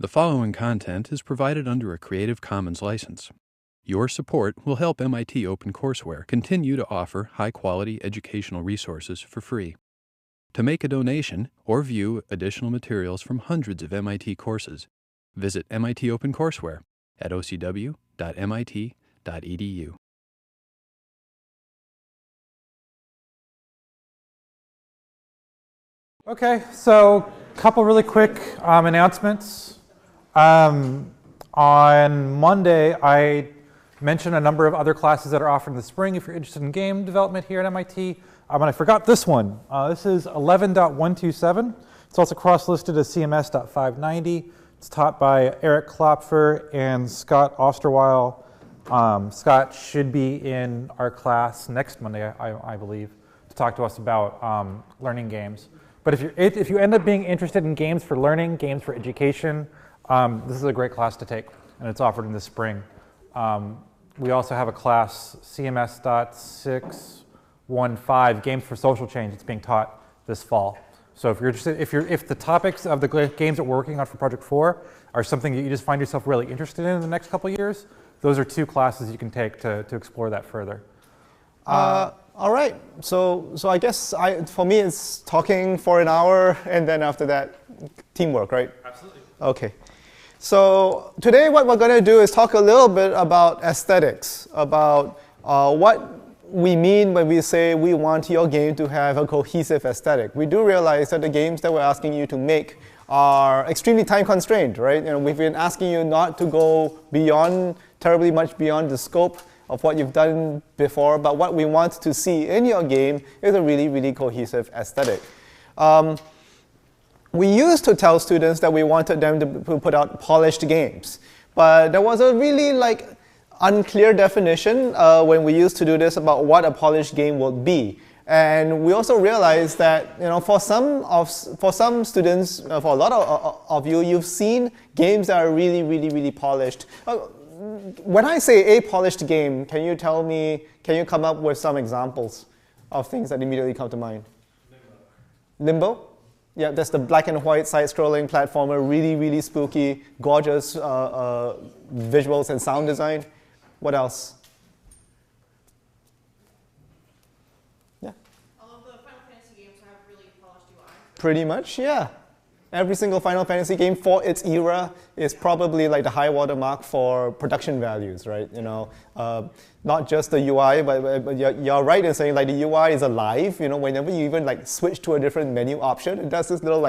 The following content is provided under a Creative Commons license. Your support will help MIT OpenCourseware continue to offer high-quality educational resources for free. To make a donation or view additional materials from hundreds of MIT courses, visit MIT OpenCourseware at ocw.mit.edu. Okay, so a couple really quick announcements. On Monday, I mentioned a number of other classes that are offered in the spring if you're interested in game development here at MIT. And I forgot this one. This is 11.127. It's also cross-listed as CMS.590. It's taught by Eric Klopfer and Scott Osterweil. Scott should be in our class next Monday, I believe, to talk to us about learning games. But if you end up being interested in games for learning, games for education, this is a great class to take, and it's offered in the spring. We also have a class, CMS.615, Games for Social Change. It's being taught this fall. So if you're interested, if the topics of the games that we're working on for Project 4 are something that you just find yourself really interested in the next couple of years, those are two classes you can take to explore that further. All right, so I guess for me it's talking for an hour, and then after that, teamwork, right? Absolutely. Okay. So today what we're going to do is talk a little bit about aesthetics, about what we mean when we say we want your game to have a cohesive aesthetic. We do realize that the games that we're asking you to make are extremely time constrained, right? We've been asking you not to go terribly much beyond the scope of what you've done before, but what we want to see in your game is a really, really cohesive aesthetic. We used to tell students that we wanted them to put out polished games, but there was a really unclear definition when we used to do this about what a polished game would be. And we also realized that for some students, for a lot of you, you've seen games that are really, really, really polished. When I say a polished game, can you come up with some examples of things that immediately come to mind? Limbo? Yeah, that's the black and white side-scrolling platformer, really, really spooky, gorgeous visuals and sound design. What else? Yeah? All of the Final Fantasy games have really polished UI. Pretty much, yeah. Every single Final Fantasy game for its era is probably like the high water mark for production values, right? Not just the UI, but you're right in saying the UI is alive. Whenever you even switch to a different menu option, it does this little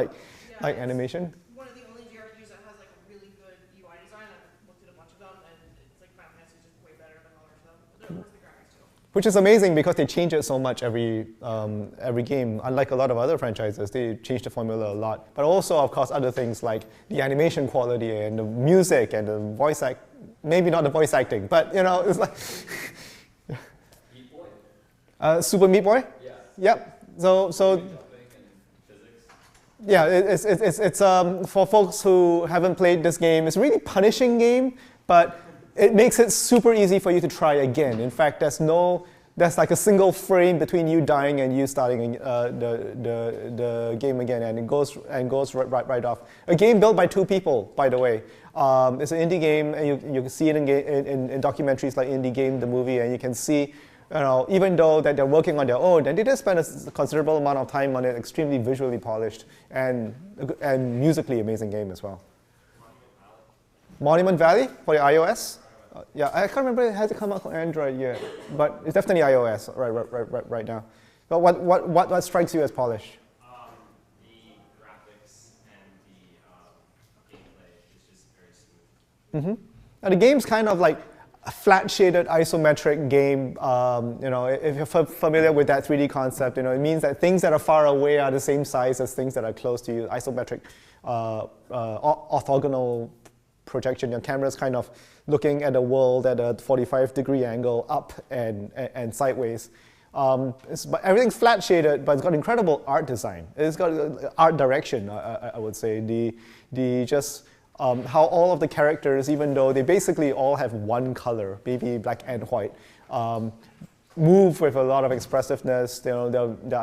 animation. One of the only JRPGs that has a really good UI design. I've looked at a bunch of them, and it's Final Fantasy is just way better than all of them. But of course the graphics too. Which is amazing because they change it so much every game. Unlike a lot of other franchises, they change the formula a lot. But also, of course, other things like the animation quality and the music and the voice act. Maybe not the voice acting, but it's like Meat Boy. Super Meat Boy. Yeah. Yep. So yeah, it's for folks who haven't played this game. It's a really punishing game, but it makes it super easy for you to try again. In fact, there's like a single frame between you dying and you starting the game again, and it goes right off. A game built by 2 people, by the way. It's an indie game, and you can see it in documentaries like Indie Game, the movie, and you can see, even though that they're working on their own, and they did spend a considerable amount of time on it, extremely visually polished and musically amazing game as well. Monument Valley for the iOS. Yeah, I can't remember it hasn't come out on Android yet, but it's definitely iOS right now. But what strikes you as polished? The graphics and the gameplay is just very smooth. Mm-hmm. And the game's kind of like a flat-shaded isometric game. If you're familiar with that 3D concept, it means that things that are far away are the same size as things that are close to you. Isometric, orthogonal projection. Your camera's kind of looking at the world at a 45-degree angle up and sideways. But everything's flat shaded, but it's got incredible art design. It's got art direction, I would say. How all of the characters, even though they basically all have one color, maybe black and white, move with a lot of expressiveness. They're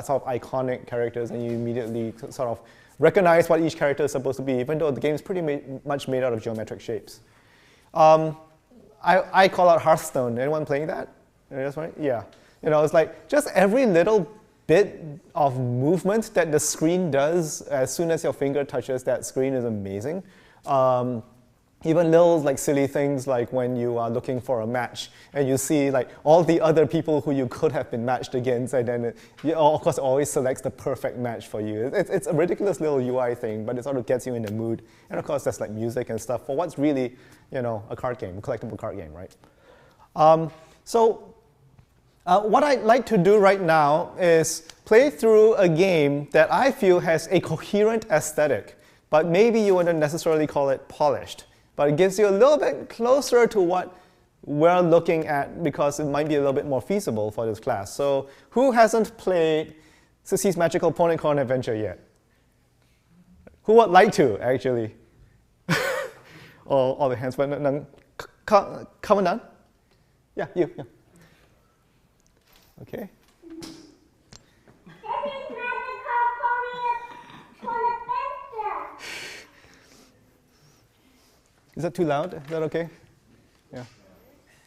sort of iconic characters, and you immediately sort of recognize what each character is supposed to be, even though the game is pretty much made out of geometric shapes. I call out Hearthstone. Anyone playing that? That's right? Yeah. You know, it's like just every little bit of movement that the screen does as soon as your finger touches that screen is amazing. Even little like silly things like when you are looking for a match and you see like all the other people who you could have been matched against, and then of course always selects the perfect match for you. It's a ridiculous little UI thing, but it sort of gets you in the mood. And of course there's like music and stuff for what's really, you know, a card game, a collectible card game, right? What I'd like to do right now is play through a game that I feel has a coherent aesthetic, but maybe you wouldn't necessarily call it polished. But it gives you a little bit closer to what we're looking at because it might be a little bit more feasible for this class. So who hasn't played Sissy's Magical Ponycorn Adventure yet? Who would like to, actually? all the hands, but come on down. Yeah, you. Yeah. Okay. Is that too loud? Is that okay? Yeah.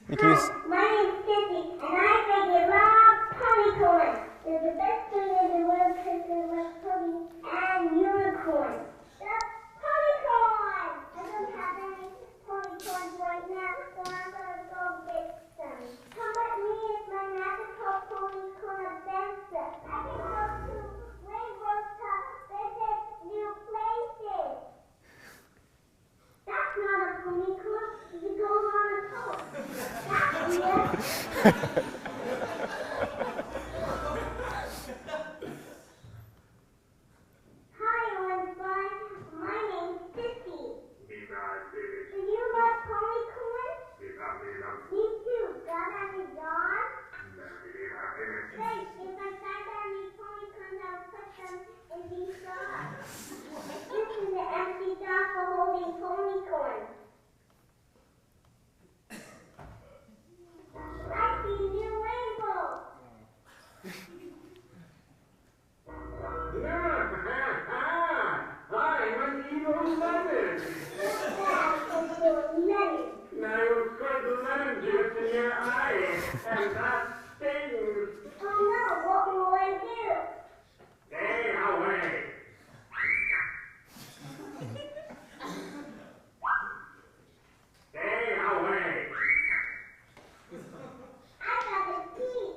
You can use. My name's Sissy, and I think I love ponycorn. They're the best thing in the world because they love pony and unicorn. That's ponycorn! I don't have any ponycorns right now, so I'm gonna go get some. Come with me, it's my magical ponycorn adventure. I can go to Rainbow Top, visit new places. That's not a ponycorn. It goes on a toe. That's weird. Hi, everyone. My name's Sissy. Do you love ponycorn? Me too. Got any yarn? Great. If I find any ponycorns, I'll put them in these jars. This is the empty jar for holding ponycorn. I see new rainbow. I'm an evil lemon. What's that? It's your lemon. Now you squirt the lemon juice in your eye, and that stings. Oh no, what will I do? Stay away. Stay away. I gotta pee.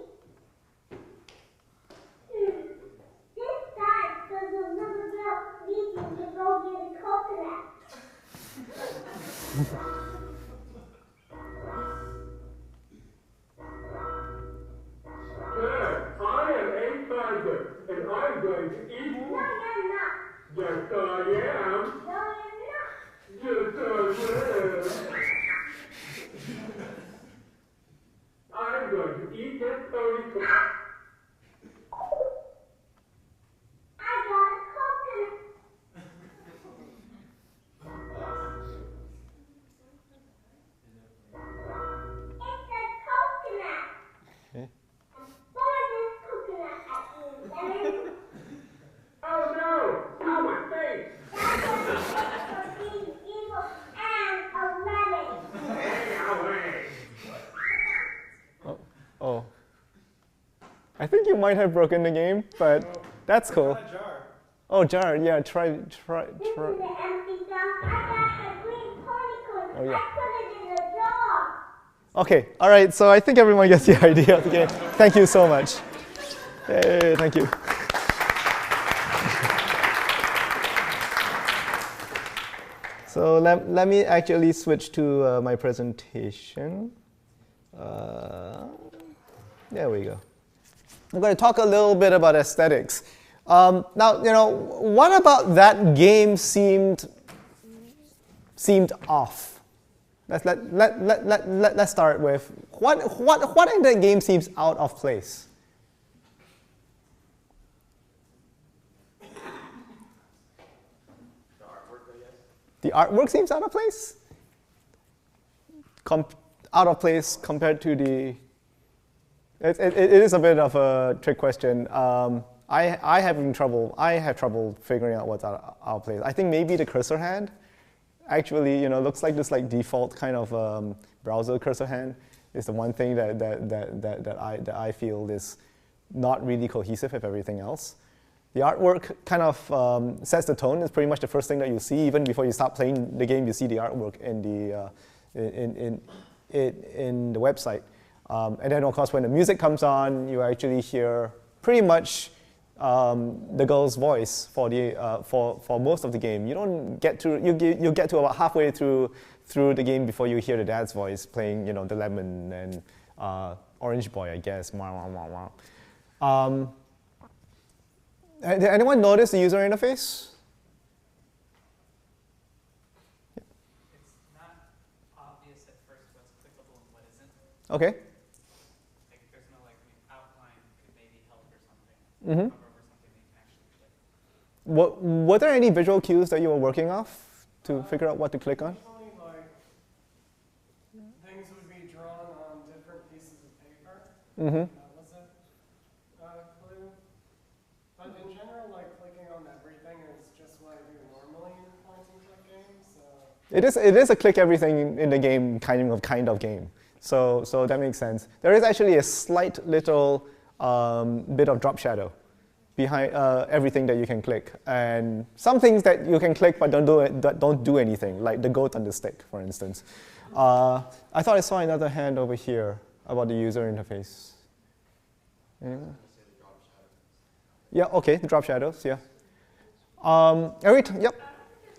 This side does a little girl needing to go get a coconut. Sir, I am a tiger, and I'm going to eat No, you. you're not. Yes, I am. No, you're not. Yes, I am. I'm going to eat this ponycorn. I got a coconut. It's a coconut. Okay. I'm throwing this coconut at you, lemon. Oh no! Ow, my face! That's what it is for being evil and a lemon. Stay away! Oh. I think you might have broken the game, but that's cool. Oh, jar. Yeah, try. This is the empty jar. I got a green ponycorn. Oh, yeah. I put it in a jar. Okay. All right. So I think everyone gets the idea of the game. Thank you so much. Hey, thank you. So let me actually switch to my presentation. There we go. I'm going to talk a little bit about aesthetics. Now, you know, what about that game seemed off? Let's start with what in that game seems out of place? The artwork seems out of place? Out of place compared to the... It is a bit of a trick question. I have trouble figuring out what's out of place. I think maybe the cursor hand actually, looks like this default kind of browser cursor hand is the one thing that I feel is not really cohesive with everything else. The artwork kind of sets the tone. It's pretty much the first thing that you see. Even before you start playing the game, you see the artwork in the website. And then, of course, when the music comes on, you actually hear pretty much the girl's voice for most of the game. You don't get to you get to about halfway through the game before you hear the dad's voice playing, the lemon and orange boy, I guess. Did anyone notice the user interface? It's not obvious at first what's clickable and what isn't. Okay. Like there's no outline could maybe help or something. Mm-hmm. Hover over something that you can actually click. Were there any visual cues that you were working off to figure out what to click on? Usually, things would be drawn on different pieces of paper. Mm-hmm. That was a clue. But in general, clicking on everything is just what I do normally in point-and-click games. So. It is a click everything in the game kind of game. So that makes sense. There is actually a slight little bit of drop shadow behind everything that you can click, and some things that you can click but don't do anything, like the goat on the stick, for instance. I thought I saw another hand over here about the user interface. Anyone? Yeah. Okay. The drop shadows. Yeah. Yep. I don't think there's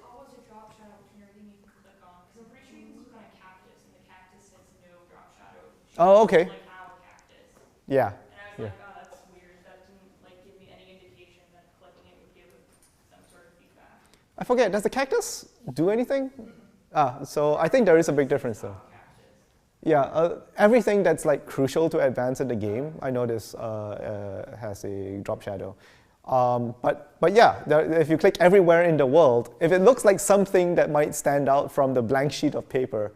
always a drop shadow between everything you can click on, because I'm pretty sure you can click on a cactus, and the cactus says no drop shadow. Oh, okay. Like our cactus. Yeah. And I was like, oh, that's weird. That didn't give me any indication that clicking it would give some sort of feedback. I forget. Does the cactus do anything? So I think there is a big difference though. Yeah, everything that's crucial to advance in the game, I notice has a drop shadow. But yeah, if you click everywhere in the world, if it looks like something that might stand out from the blank sheet of paper,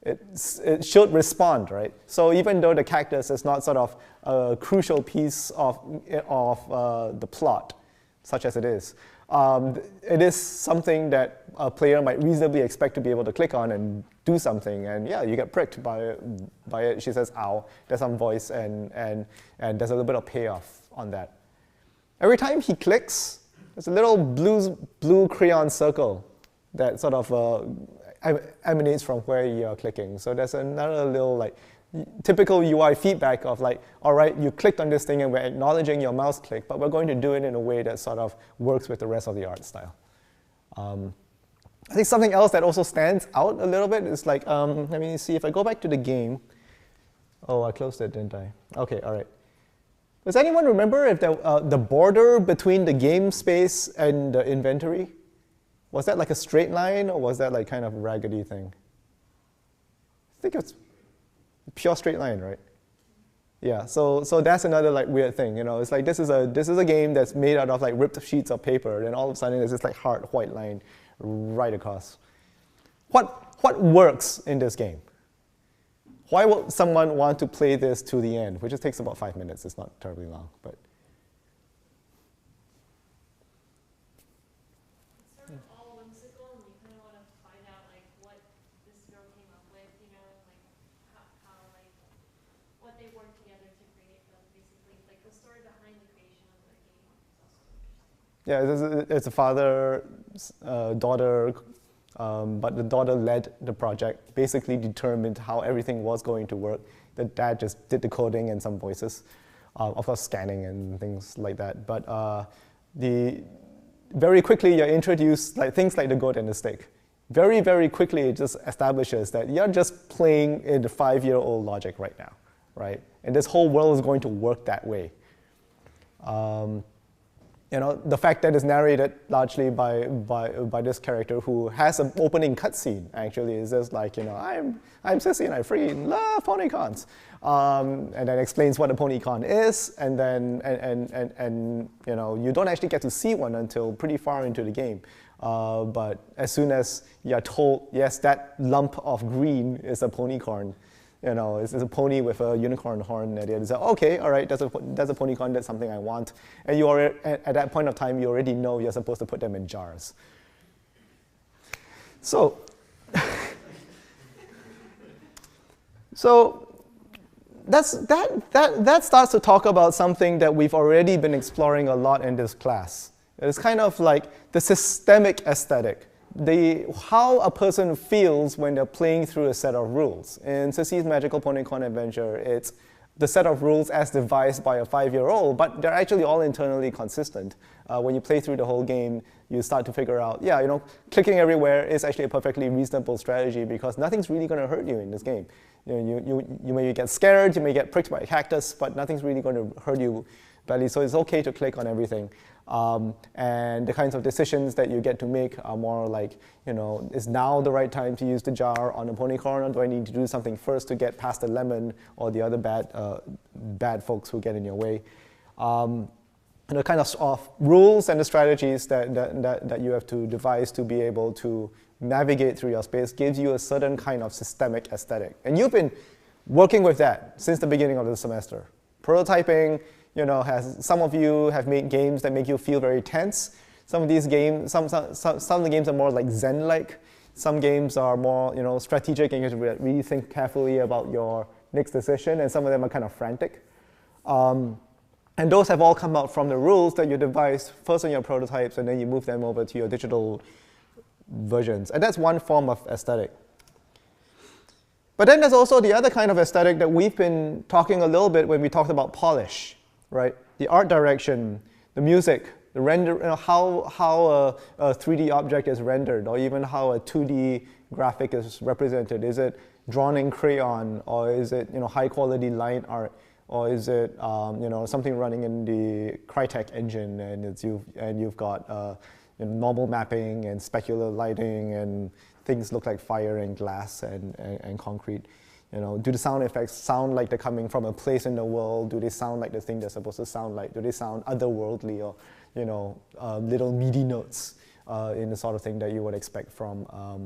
it should respond, right? So even though the cactus is not sort of a crucial piece of the plot, such as it is something that a player might reasonably expect to be able to click on and do something, and yeah, you get pricked by it. She says, "Ow!" There's some voice, and there's a little bit of payoff on that. Every time he clicks, there's a little blue crayon circle that sort of emanates from where you're clicking. So there's another little typical UI feedback of all right, you clicked on this thing and we're acknowledging your mouse click, but we're going to do it in a way that sort of works with the rest of the art style. I think something else that also stands out a little bit is let me see if I go back to the game. Oh, I closed it, didn't I? Okay, all right. Does anyone remember if the border between the game space and the inventory, was that a straight line, or was that kind of a raggedy thing? I think it's pure straight line, right? Yeah, so that's another weird thing, It's this is a game that's made out of ripped sheets of paper, and all of a sudden there's this hard white line right across. What works in this game? Why would someone want to play this to the end, which just takes about 5 minutes? It's not terribly long, but. It's sort of all whimsical, and you kind of want to find out what this girl came up with, how what they worked together to create them, basically. The story behind the creation of the game is also interesting. Yeah, it's a father, daughter, but the daughter led the project, basically determined how everything was going to work. The dad just did the coding and some voices, of course scanning and things like that. But very quickly you're introduced things like the goat and the stick. Very, very quickly it just establishes that you're just playing in the 5-year-old logic right now, right? And this whole world is going to work that way. The fact that it's narrated largely by this character who has an opening cutscene actually is just I'm Sissy and I freaking love ponycons, and then explains what a ponycon is, and then and you don't actually get to see one until pretty far into the game, but as soon as you're told yes, that lump of green is a ponycorn, It's a pony with a unicorn horn at the end. It's like, okay, all right, that's a ponycorn, that's something I want. And you already, at that point of time, you already know you're supposed to put them in jars. So, that starts to talk about something that we've already been exploring a lot in this class. It's kind of like the systemic aesthetic, how a person feels when they're playing through a set of rules. In Sissy's Magical Ponycorn Adventure, it's the set of rules as devised by a 5-year-old, but they're actually all internally consistent. When you play through the whole game, you start to figure out, clicking everywhere is actually a perfectly reasonable strategy because nothing's really going to hurt you in this game. You may get scared, you may get pricked by a cactus, but nothing's really going to hurt you badly, so it's okay to click on everything. And the kinds of decisions that you get to make are more like, is now the right time to use the jar on a ponycorn, or do I need to do something first to get past the lemon or the other bad folks who get in your way? And the kind of rules and the strategies that you have to devise to be able to navigate through your space gives you a certain kind of systemic aesthetic. And you've been working with that since the beginning of the semester. Prototyping, some of you have made games that make you feel very tense. Some of these games, some of the games are more like Zen-like. Some games are more, strategic, and you have to really think carefully about your next decision, and some of them are kind of frantic. And those have all come out from the rules that you devise first on your prototypes, and then you move them over to your digital versions. And that's one form of aesthetic. But then there's also the other kind of aesthetic that we've been talking a little bit when we talked about polish, right? The art direction, the music, the render, how a 3D object is rendered, or even how a 2D graphic is represented. Is it drawn in crayon, or is it high quality line art, or is it something running in the Crytek engine, and you've got normal mapping and specular lighting, and things look like fire and glass and concrete. Do the sound effects sound like they're coming from a place in the world? Do they sound like the thing they're supposed to sound like? Do they sound otherworldly, or little MIDI notes in the sort of thing that you would expect from a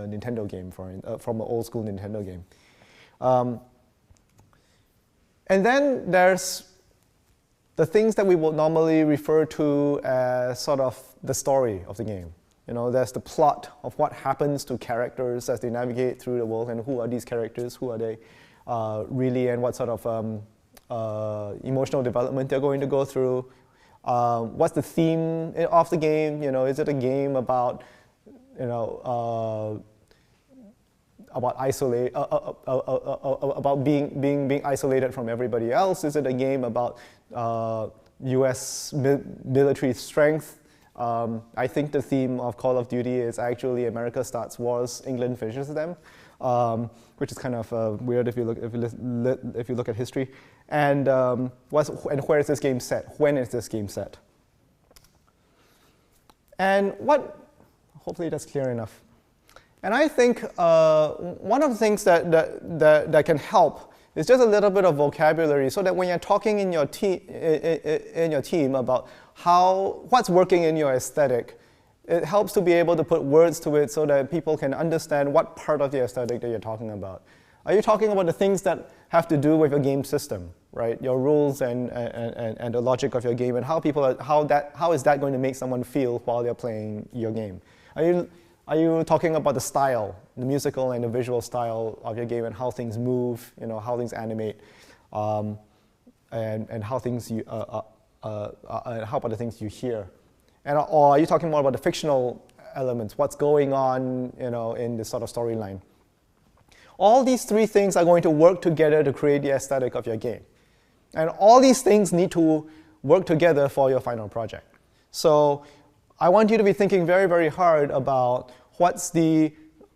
Nintendo game, from an old school Nintendo game? And then there's the things that we would normally refer to as sort of the story of the game. There's the plot of what happens to characters as they navigate through the world, and who are these characters, who are they really, and what sort of emotional development they're going to go through. What's the theme of the game? Is it a game about, about being isolated from everybody else? Is it a game about U.S. military strength? I think the theme of Call of Duty is actually America starts wars, England finishes them, which is kind of weird if you look at history. And where is this game set? When is this game set? And hopefully that's clear enough. And I think one of the things that can help is just a little bit of vocabulary, so that when you're talking in your team about what's working in your aesthetic, it helps to be able to put words to it so that people can understand what part of the aesthetic that you're talking about. Are you talking about the things that have to do with your game system, right? Your rules and the logic of your game, and how is that going to make someone feel while they're playing your game? Are you talking about the style, the musical and the visual style of your game, and how things move, how things animate, and how things how about the things you hear? Or are you talking more about the fictional elements, what's going on, in this sort of storyline? All these three things are going to work together to create the aesthetic of your game. And all these things need to work together for your final project. So I want you to be thinking very, very hard about what's the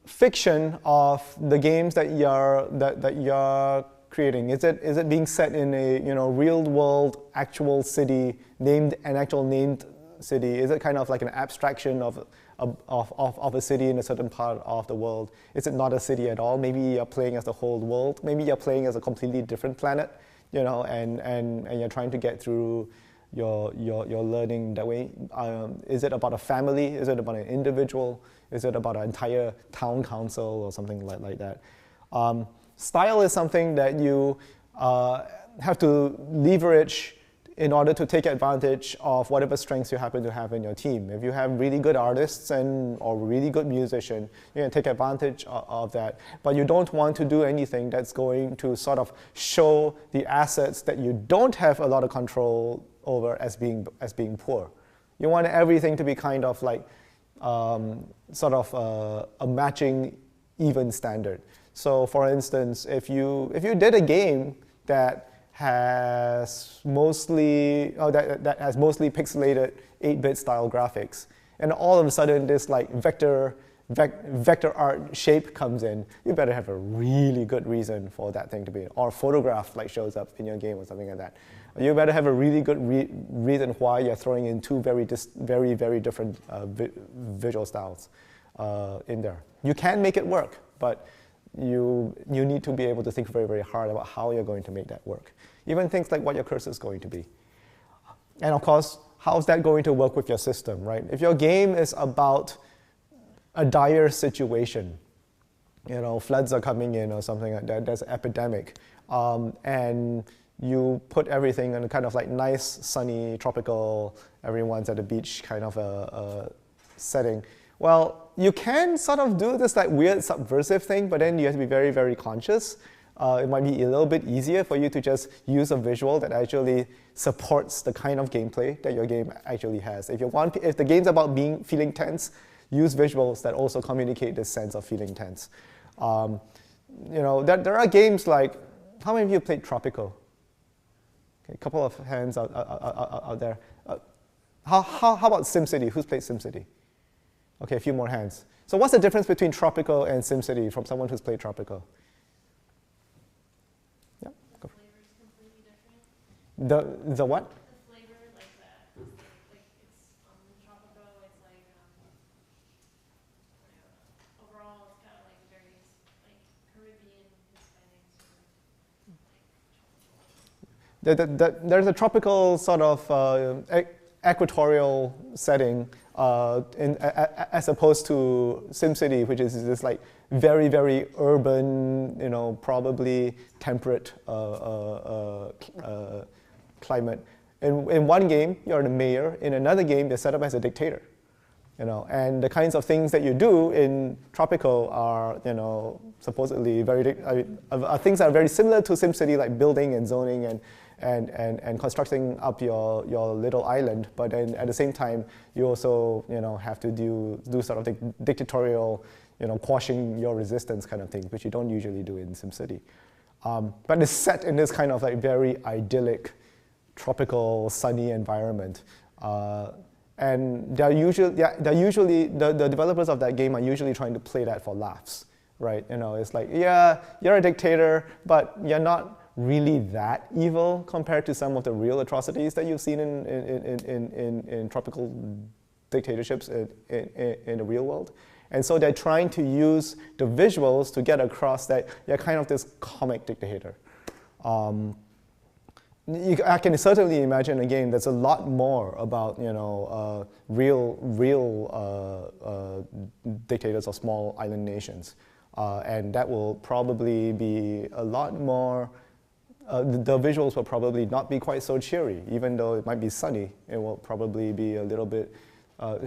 fiction of the games that you're creating. Is it being set in a real world actual city, an actual named city? Is it kind of like an abstraction of a city in a certain part of the world? Is it not a city at all? Maybe you're playing as the whole world. Maybe you're playing as a completely different planet, and you're trying to get through your learning that way. Is it about a family? Is it about an individual? Is it about an entire town council or something like that? Style is something that you have to leverage in order to take advantage of whatever strengths you happen to have in your team. If you have really good artists or really good musicians, you can take advantage of that. But you don't want to do anything that's going to sort of show the assets that you don't have a lot of control over as being poor. You want everything to be kind of like sort of a matching even standard. So for instance, if you did a game that has mostly that has mostly pixelated 8-bit style graphics, and all of a sudden this like vector art shape comes in, you better have a really good reason for that thing to be, or photograph like shows up in your game or something like that. You better have a really good reason why you're throwing in two very different visual styles in there. You can make it work, but you need to be able to think very, very hard about how you're going to make that work. Even things like what your cursor is going to be. And of course, how's that going to work with your system, right? If your game is about a dire situation, you know, floods are coming in or something like that, there's an epidemic, and you put everything in a kind of like nice, sunny, tropical, everyone's at the beach kind of a setting. Well, you can sort of do this like weird subversive thing, but then you have to be very, very conscious. It might be a little bit easier for you to just use a visual that actually supports the kind of gameplay that your game actually has. If the game's about feeling tense, use visuals that also communicate this sense of feeling tense. You know, there are games like, how many of you played Tropico? Okay, a couple of hands out there. How about SimCity? Who's played SimCity? Okay, a few more hands. So what's the difference between Tropico and SimCity from someone who's played Tropico? Yeah, go for it. The flavor is completely different. The what? The flavor, like that, like it's in Tropico, it's like overall, it's kind of like very like Caribbean, Hispanic sort of like tropical. There's a tropical sort of equatorial setting as opposed to SimCity, which is this like very, very urban, you know, probably temperate climate. In one game, you're the mayor. In another game, you're set up as a dictator. You know, and the kinds of things that you do in Tropico are, you know, supposedly things that are very similar to SimCity, like building and zoning and constructing up your little island. But then at the same time, you also, you know, have to do sort of dictatorial, you know, quashing your resistance kind of thing, which you don't usually do in SimCity. But it's set in this kind of like very idyllic, tropical, sunny environment. And the developers of that game are usually trying to play that for laughs, right? You know, it's like, yeah, you're a dictator, but you're not really that evil compared to some of the real atrocities that you've seen in tropical dictatorships in the real world. And so they're trying to use the visuals to get across that you're kind of this comic dictator. I can certainly imagine a game that's a lot more about, you know, real dictators of small island nations, and that will probably be a lot more. The visuals will probably not be quite so cheery, even though it might be sunny. It will probably be a little bit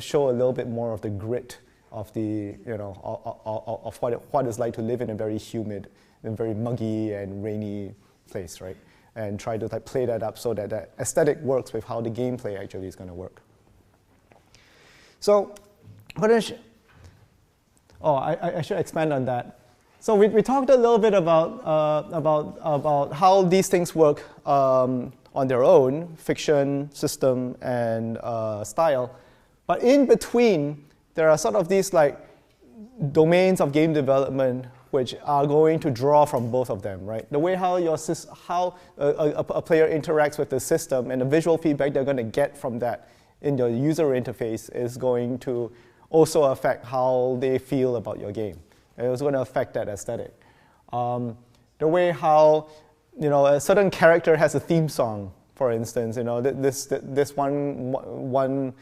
show a little bit more of the grit of the, you know, of what it's like to live in a very humid, and very muggy and rainy place, right? And try to like play that up so that that aesthetic works with how the gameplay actually is going to work. So, I should expand on that. So we talked a little bit about how these things work on their own, fiction, system, and style. But in between, there are sort of these like domains of game development which are going to draw from both of them, right? The way how a player interacts with the system and the visual feedback they're going to get from that in your user interface is going to also affect how they feel about your game. And it's going to affect that aesthetic. The way how, you know, a certain character has a theme song, for instance, you know, this one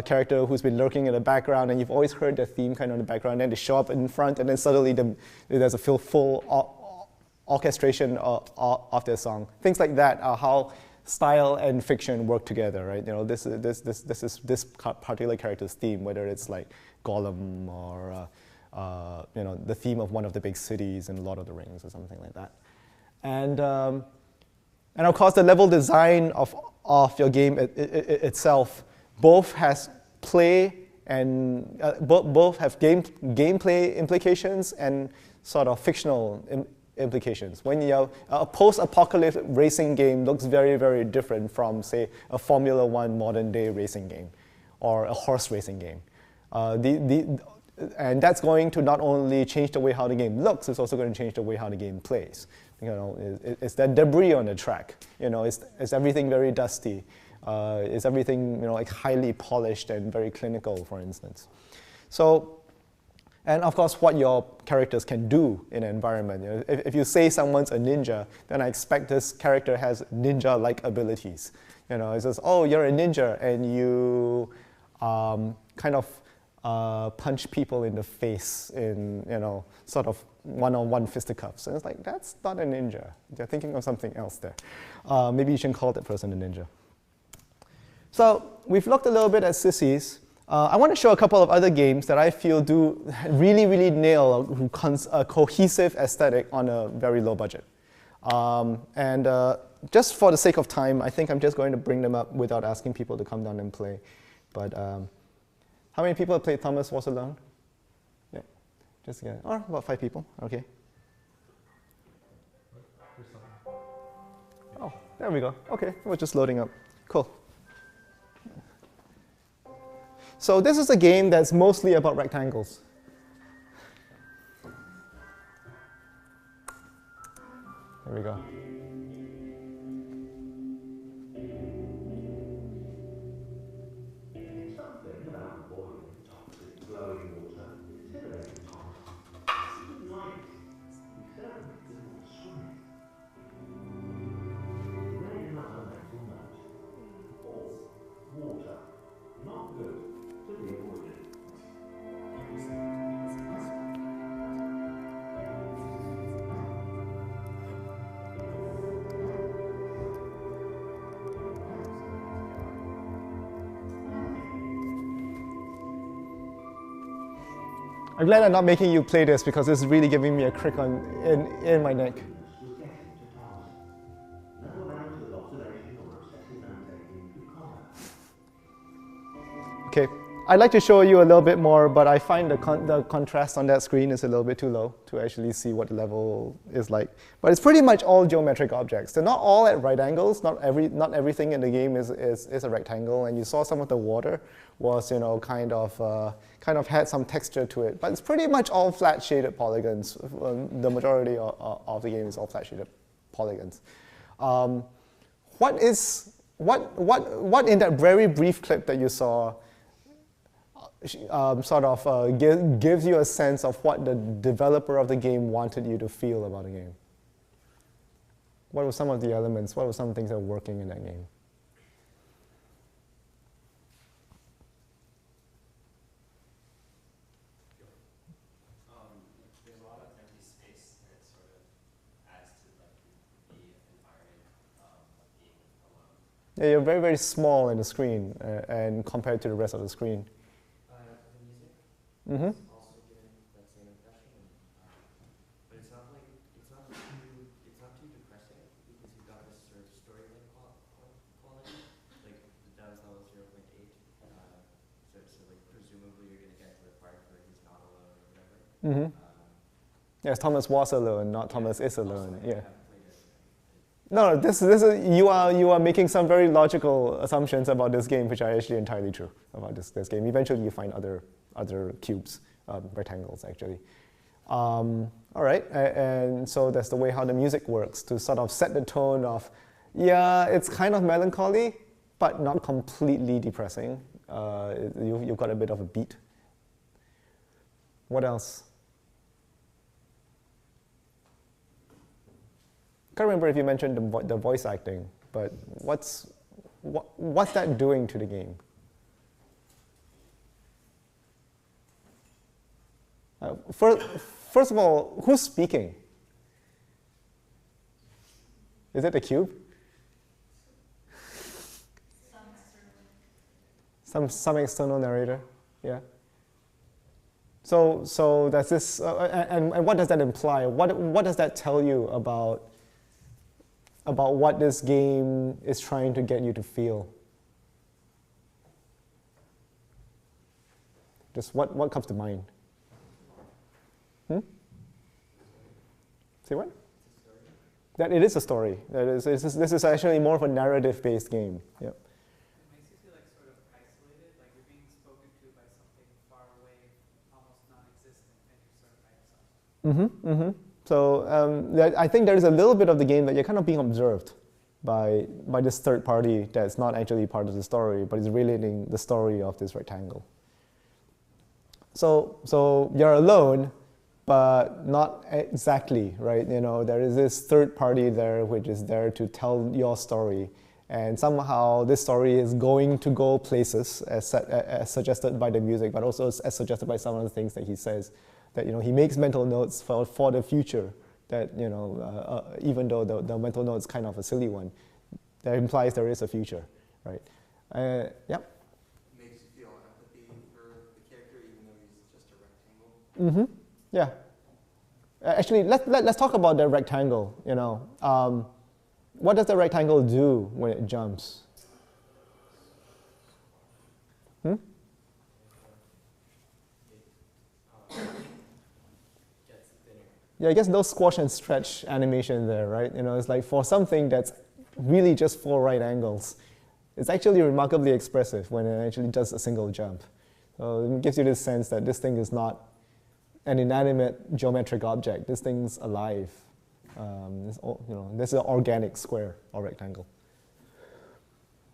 character who's been lurking in the background, and you've always heard the theme kind of in the background, and then they show up in front, and then suddenly there's a full orchestration of their song. Things like that are how style and fiction work together, right? You know, this is this particular character's theme, whether it's like Gollum or you know, the theme of one of the big cities in Lord of the Rings or something like that. And of course, the level design of your game itself both has play and both have gameplay implications and sort of fictional implications. When you have a post-apocalyptic racing game looks very, very different from, say, a Formula One modern-day racing game or a horse racing game. And that's going to not only change the way how the game looks, it's also going to change the way how the game plays. You know, it's that debris on the track. You know, is everything very dusty? Is everything, you know, like highly polished and very clinical, for instance? So, and of course, what your characters can do in an environment. You know, if you say someone's a ninja, then I expect this character has ninja-like abilities. You know, it says, oh, you're a ninja, and you kind of punch people in the face in, you know, sort of one-on-one fisticuffs. And it's like, that's not a ninja. They're thinking of something else there. Maybe you shouldn't call that person a ninja. So we've looked a little bit at sissies. I want to show a couple of other games that I feel do really, really nail a cohesive aesthetic on a very low budget. Just for the sake of time, I think I'm just going to bring them up without asking people to come down and play. But how many people have played Thomas Was Alone? Yeah, just again. Oh, about 5 people. Okay. Oh, there we go. Okay, we're just loading up. Cool. So this is a game that's mostly about rectangles. There we go. Something about boiling toxic glowing water exhilarating Thomas. He didn't like it. He certainly didn't want to swim it. He made another mental note. Or water. Not good. To be avoided. I'm glad I'm not making you play this because this is really giving me a crick in my neck. Okay, I'd like to show you a little bit more, but I find the contrast on that screen is a little bit too low to actually see what the level is like. But it's pretty much all geometric objects. They're not all at right angles. Not everything in the game is a rectangle. And you saw some of the water was, you know, kind of had some texture to it. But it's pretty much all flat shaded polygons. The majority of the game is all flat shaded polygons. What in that very brief clip that you saw gives you a sense of what the developer of the game wanted you to feel about the game? What were some of the elements? What were some things that were working in that game? There's a lot of empty space, and it sort of adds to like the environment of being alone. Yeah, you're very, very small in the screen, and compared to the rest of the screen. The music Mm-hmm. is also giving that same impression, but it's not too depressing because you've got this sort of story-like quality. Like the dow's level 0.8, so like presumably you're going to get to the part where he's not alone or whatever. Mm-hmm. Yes, Thomas was alone, not Thomas is alone. Yeah. No, this is you are making some very logical assumptions about this game, which are actually entirely true about this game. Eventually, you find other cubes, rectangles actually. All right, and so that's the way how the music works to sort of set the tone of, yeah, it's kind of melancholy, but not completely depressing. You've got a bit of a beat. What else? I can't remember if you mentioned the voice acting, but what's that doing to the game? First of all, who's speaking? Is it the cube? Some external narrator, yeah. So that's this, and what does that imply? What does that tell you about what this game is trying to get you to feel? Just what comes to mind? Say what? That it is a story. This is actually more of a narrative-based game. Yep. It makes you feel like sort of isolated, like you're being spoken to by something far away, almost non-existent, and you're sort of by yourself. So I think there is a little bit of the game that you're kind of being observed by this third party that's not actually part of the story, but is relating the story of this rectangle. So you're alone, but not exactly, right? You know, there is this third party there which is there to tell your story, and somehow this story is going to go places as suggested by the music, but also as suggested by some of the things that he says. That, you know, he makes mental notes for the future. That, you know, even though the mental note is kind of a silly one, that implies there is a future, right? Yep. Makes you feel empathy for the character, even though he's just a rectangle. Yeah. Actually, let's talk about the rectangle. You know, what does the rectangle do when it jumps? Yeah, I guess those squash and stretch animation there, right? You know, it's like for something that's really just 4 right angles, it's actually remarkably expressive when it actually does a single jump. So it gives you this sense that this thing is not an inanimate geometric object. This thing's alive. You know, this is an organic square or rectangle.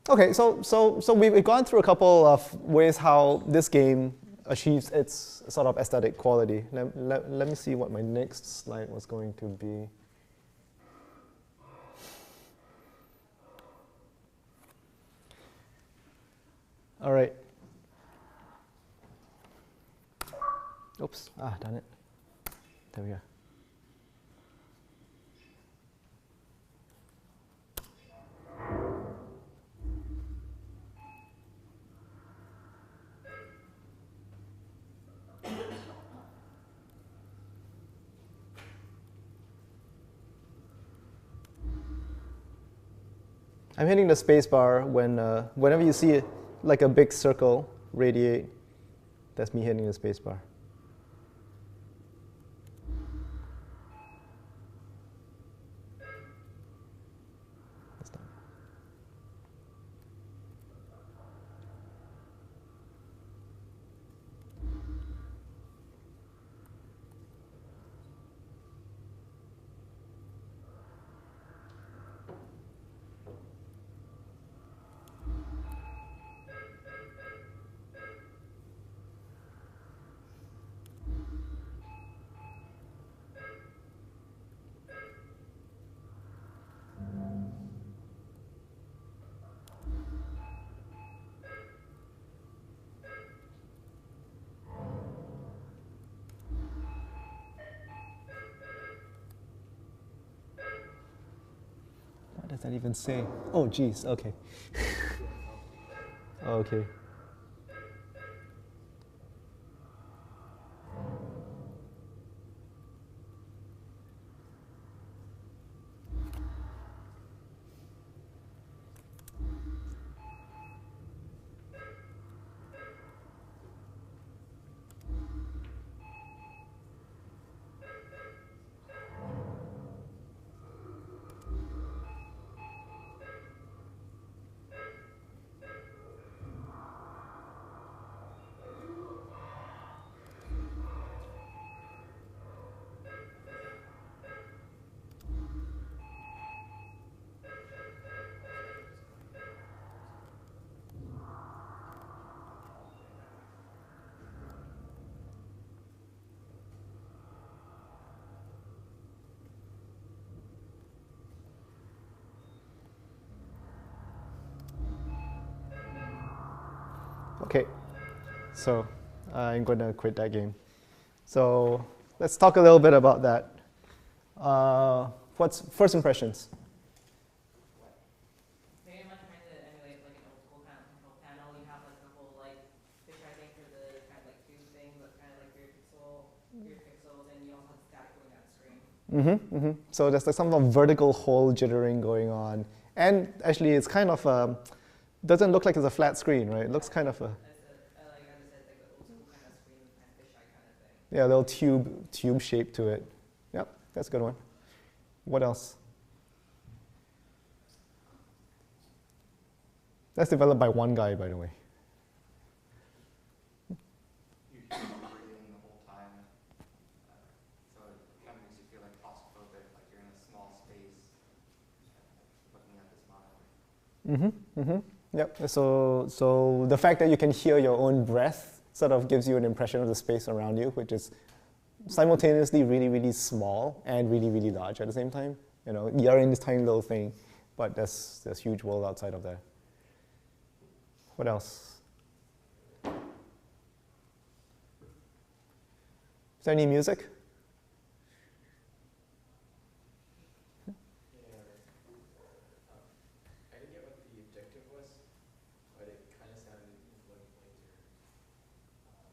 Okay, so we've gone through a couple of ways how this game achieves its sort of aesthetic quality. Let me see what my next slide was going to be. All right. Oops, darn it. There we go. I'm hitting the space bar whenever you see it, like a big circle radiate. That's me hitting the space bar. That's done. What does that even say? Oh, geez, okay. Okay. Okay, so I'm going to quit that game. So let's talk a little bit about that. What's first impressions? So there's like some sort of vertical hole jittering going on. And actually it's kind of, doesn't look like it's a flat screen, right? It looks kind of a, yeah, a little tube shape to it. Yep, that's a good one. What else? That's developed by one guy, by the way. You keep breathing the whole time, so it kind of makes you feel like claustrophobic, like you're in a small space, looking at this monitor. Yep. So the fact that you can hear your own breath sort of gives you an impression of the space around you, which is simultaneously really, really small and really, really large at the same time. You know, you're in this tiny little thing, but there's huge world outside of there. What else? Is there any music? I didn't get what the objective was, but it kind of sounded like you're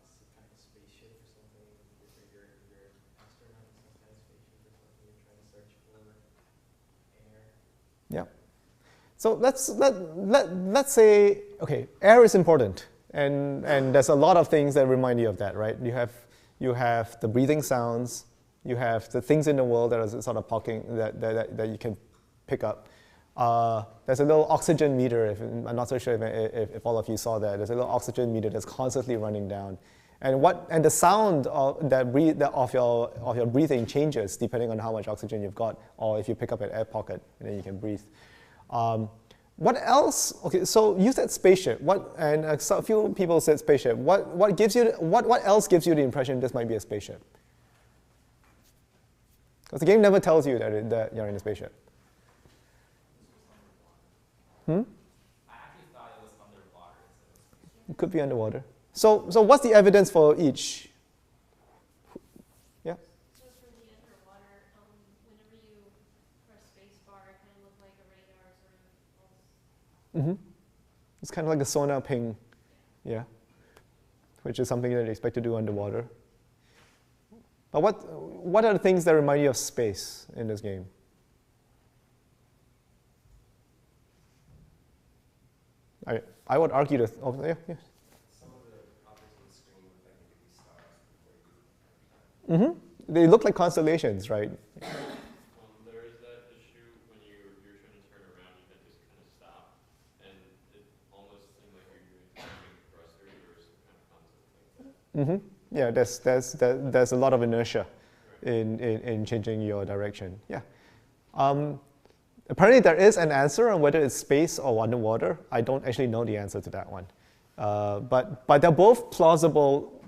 some kind of spaceship or something. You're astronaut in some kind of spaceship or something. You're trying to search for air. Yeah. So let's say, okay, air is important, and there's a lot of things that remind you of that, right? You have the breathing sounds, you have the things in the world that are sort of poking that you can pick up. There's a little oxygen meter. I'm not so sure if all of you saw that. There's a little oxygen meter that's constantly running down, and the sound of your breathing changes depending on how much oxygen you've got, or if you pick up an air pocket and then you can breathe. What else? Okay, so you said spaceship. A few people said spaceship. What else gives you the impression this might be a spaceship? Because the game never tells you that you're in a spaceship. I actually thought it was underwater. It could be underwater. So what's the evidence for each? Yeah. So for the underwater, whenever you press spacebar, it kind of looked like a radar sort of pulse. It's kind of like the sonar ping, yeah, which is something that you expect to do underwater. But what are the things that remind you of space in this game? I would argue that. Oh, yeah. Some of the objects on the screen look like they could be stars before you understand. They look like constellations, right? There is that issue when you're trying to turn around, you can just kind of stop, and it almost seemed like you're doing something thrusters or some kind of concept like that. Yeah, there's a lot of inertia in changing your direction. Yeah. Apparently there is an answer on whether it's space or underwater. I don't actually know the answer to that one. But they're both plausible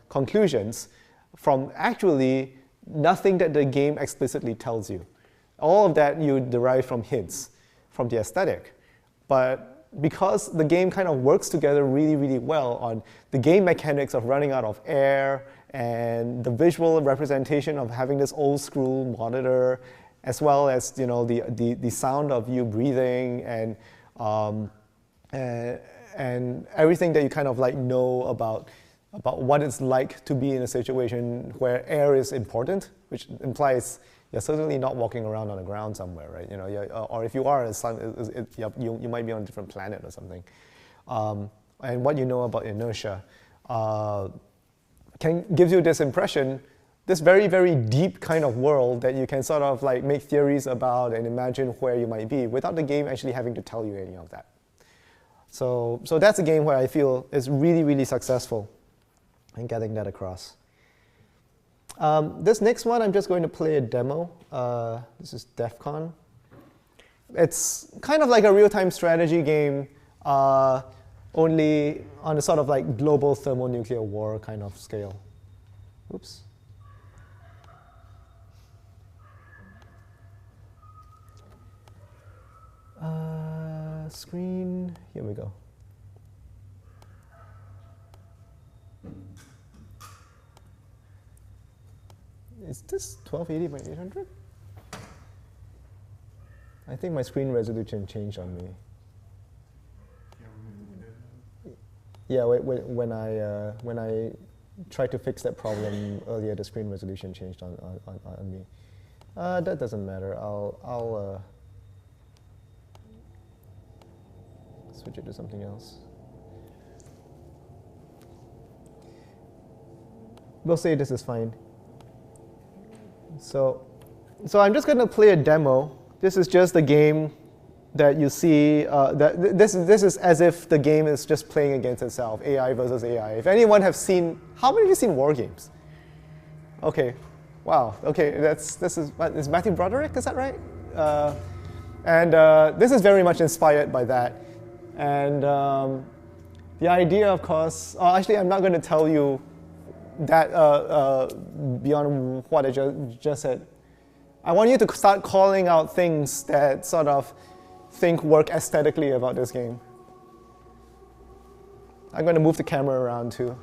conclusions from actually nothing that the game explicitly tells you. All of that you derive from hints, from the aesthetic. But because the game kind of works together really, really well on the game mechanics of running out of air and the visual representation of having this old school monitor, as well as the sound of you breathing and everything that you kind of like know about what it's like to be in a situation where air is important, which implies you're certainly not walking around on the ground somewhere, right? Or if you are, you might be on a different planet or something. And what you know about inertia gives you this impression, this very, very deep kind of world that you can sort of like make theories about and imagine where you might be without the game actually having to tell you any of that. So that's a game where I feel is really, really successful in getting that across. This next one, I'm just going to play a demo. This is DEF CON. It's kind of like a real-time strategy game, only on a sort of like global thermonuclear war kind of scale. Oops. Screen, here we go. Is this 1280 by 800? I think my screen resolution changed on me. Yeah, when I tried to fix that problem earlier. The screen resolution changed on me. That doesn't matter. I'll switch it to something else. We'll say this is fine. So I'm just going to play a demo. This is just the game that you see. This is as if the game is just playing against itself, AI versus AI. If anyone have seen, how many of you have seen war games? Okay, wow. Okay, this is Matthew Broderick. Is that right? This is very much inspired by that. And the idea, of course, actually, I'm not going to tell you that beyond what I just said. I want you to start calling out things that sort of work aesthetically about this game. I'm going to move the camera around too.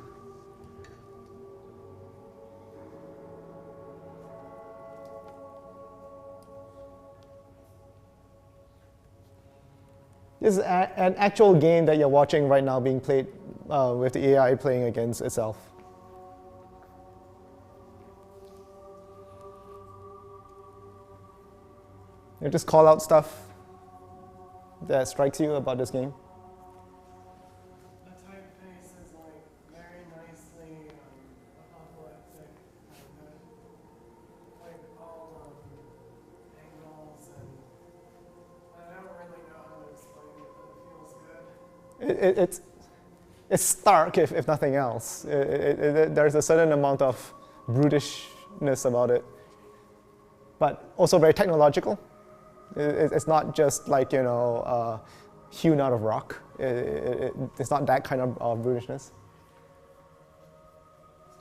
This is an actual game that you're watching right now being played with the AI playing against itself. You just call out stuff that strikes you about this game. The typeface is like very nicely apocalyptic, like all angles, and I don't really know how to explain it, but it feels good. It's stark, if nothing else. There's a certain amount of brutishness about it, but also very technological. It's not just like, hewn out of rock. It's not that kind of brutishness. It's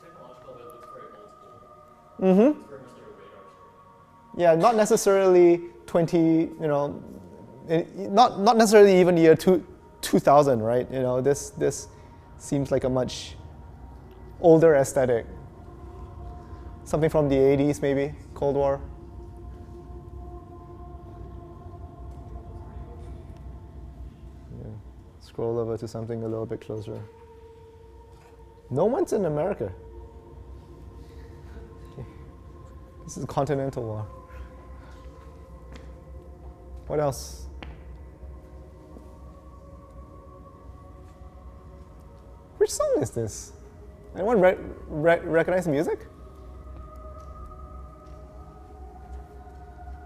technological, but it looks very old school. Mm-hmm. It's very much like a radar story. Yeah, not necessarily not necessarily even year 2000, right? This seems like a much older aesthetic. Something from the 80s, maybe, Cold War. Scroll over to something a little bit closer. No one's in America. Okay. This is Continental War. What else? Which song is this? Anyone recognize the music?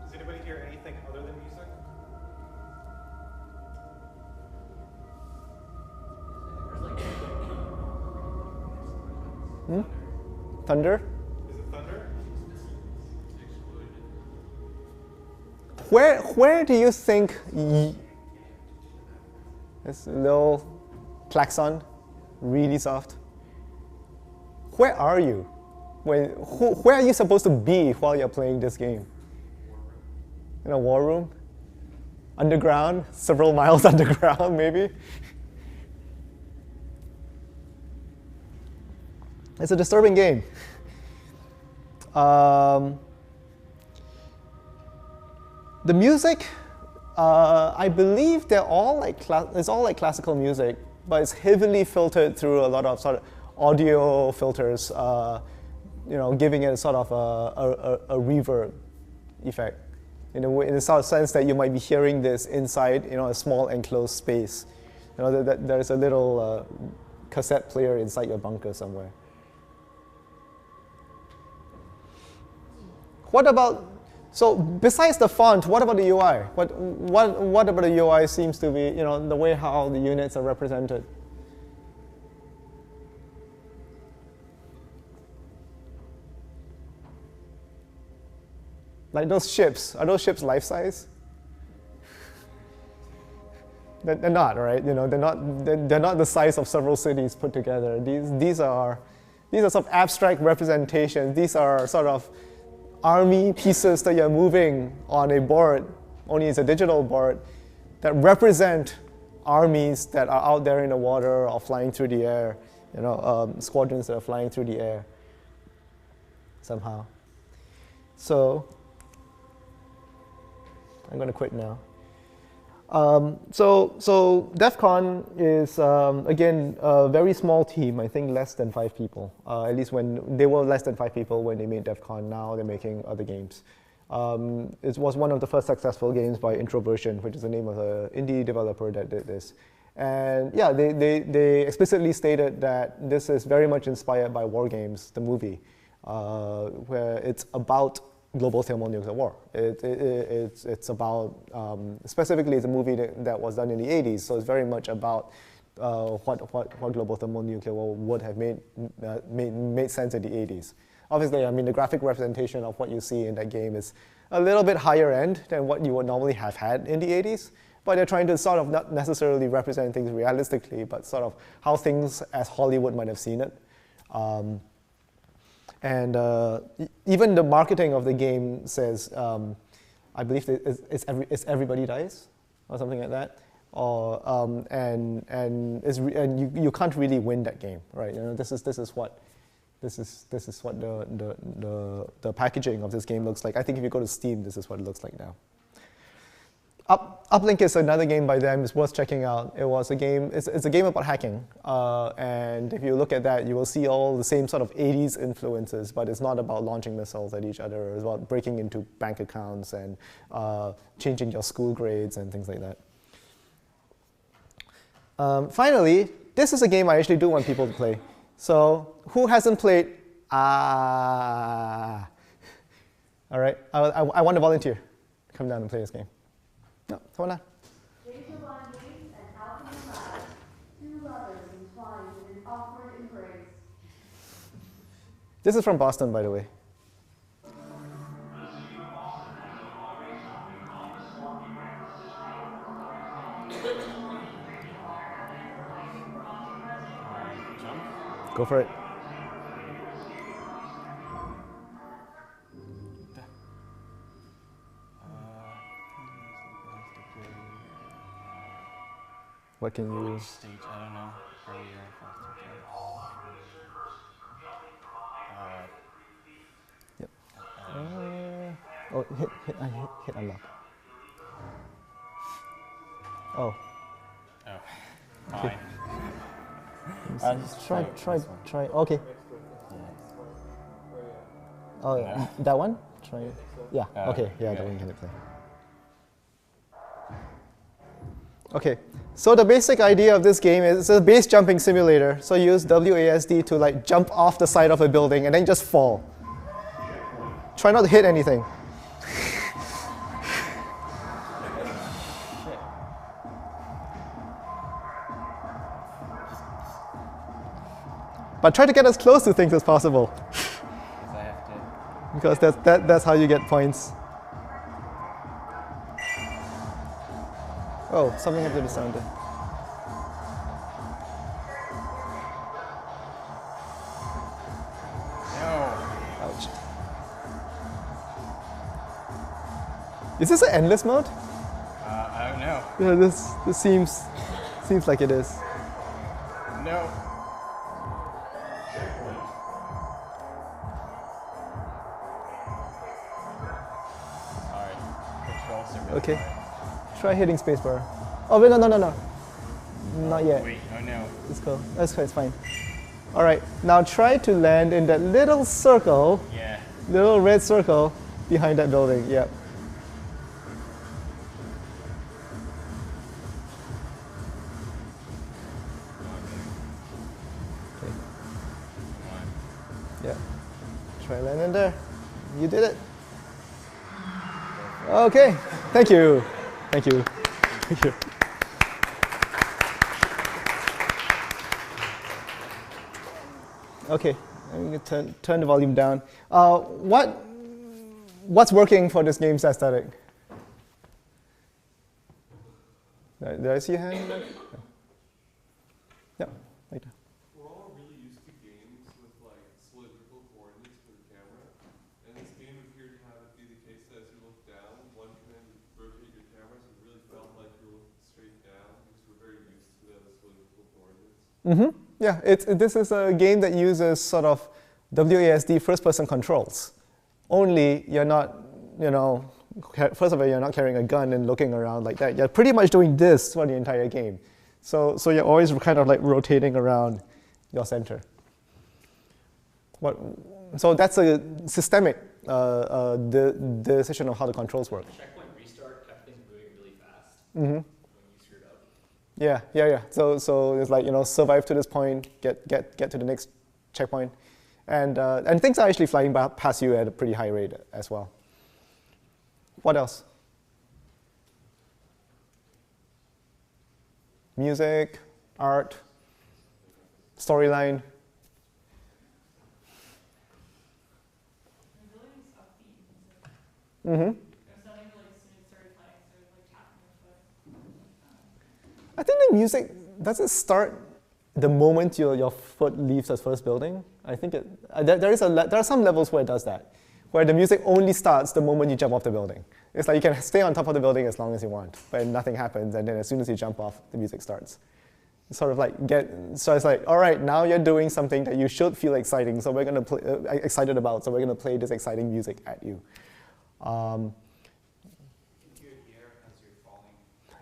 Does anybody hear anything other than music? Thunder? Is it thunder? Where do you think this little klaxon, really soft? Where are you? Where are you supposed to be while you're playing this game? In a war room? Underground? Several miles underground, maybe? It's a disturbing game. The music, I believe they're all it's all like classical music, but it's heavily filtered through a lot of sort of audio filters, giving it sort of a reverb effect. In the sort of sense that you might be hearing this inside, a small enclosed space. There's a little cassette player inside your bunker somewhere. What about, so besides the font, what about the UI? What about the UI seems to be, the way how the units are represented? Like those ships, are those ships life-size? They're not, right? They're not the size of several cities put together. These are sort of abstract representations. These are sort of army pieces that you're moving on a board, only it's a digital board, that represent armies that are out there in the water or flying through the air, squadrons that are flying through the air somehow. So I'm going to quit now. So DEF CON is, again, a very small team, I think less than 5 people. At least when they were less than 5 people when they made DEF CON, now they're making other games. It was one of the first successful games by Introversion, which is the name of an indie developer that did this. And yeah, they explicitly stated that this is very much inspired by War Games, the movie, where it's about global thermonuclear war. It's about, specifically it's a movie that was done in the 80s, so it's very much about what global thermonuclear war would have made sense in the 80s. Obviously, I mean, the graphic representation of what you see in that game is a little bit higher end than what you would normally have had in the 80s, but they're trying to sort of not necessarily represent things realistically, but sort of how things as Hollywood might have seen it. And even the marketing of the game says, I believe it's Everybody Dies, or something like that. Or and you can't really win that game, right? You know, this is what the packaging of this game looks like. I think if you go to Steam, this is what it looks like now. Uplink is another game by them. It's worth checking out. It was a game. It's a game about hacking, and if you look at that, you will see all the same sort of 80s influences. But it's not about launching missiles at each other. It's about breaking into bank accounts and changing your school grades and things like that. Finally, this is a game I actually do want people to play. So who hasn't played? All right, I want to volunteer. Come down and play this game. No, come on down. Rachel Bondies and Alvin Cloud, 2 lovers entwined in an awkward embrace. This is from Boston, by the way. Go for it. What can you? Which stage? I don't know. Earlier, Yep. Hit unlock. Oh. Oh. Fine. Just try. Okay. Oh, No. that one? Try it. Yeah. Okay. Yeah, okay. that one can play. Okay. So the basic idea of this game is it's a base jumping simulator. So you use WASD to like jump off the side of a building and then just fall. Try not to hit anything. But try to get as close to things as possible. Because that's how you get points. Oh, something happened to the sound there. No. Ouch. Is this an endless mode? I don't know. Yeah, this seems like it is. No. Sorry. Controls are really Okay. hard. Try hitting spacebar. Oh wait, no. Not yet. Wait, oh no. Let's go. It's fine. All right. Now try to land in that little circle, Yeah. little red circle behind that building. Yep. Okay. Yeah. Try landing there. You did it. Okay. Thank you. Thank you. Thank you. Okay, I'm going to turn the volume down. What's working for this game's aesthetic? Did I see a hand? Yeah, right there. We're all really used to games with like cylindrical coordinates for the camera, and this game appeared to have it be the case that as you look down, one can then rotate your camera, so it really felt like you were looking straight down because we're very used to those cylindrical coordinates. Mm-hmm. Yeah, this is a game that uses sort of WASD first-person controls. Only you're not, First of all, you're not carrying a gun and looking around like that. You're pretty much doing this for the entire game. So you're always kind of like rotating around your center. So that's a systemic decision of how the controls work. Checkpoint restart kept things moving really fast Mm-hmm. when you screwed up. Yeah. So it's like, survive to this point, get to the next checkpoint, and things are actually flying past you at a pretty high rate as well. What else? Music, art, storyline. Mm-hmm. I think the music doesn't start the moment your foot leaves the first building. I think there are some levels where it does that, where the music only starts the moment you jump off the building. It's like you can stay on top of the building as long as you want, but nothing happens, and then as soon as you jump off, the music starts. It's sort of like so it's like, all right, now you're doing something that you should feel exciting, so we're going to excited about, so we're going to play this exciting music at you.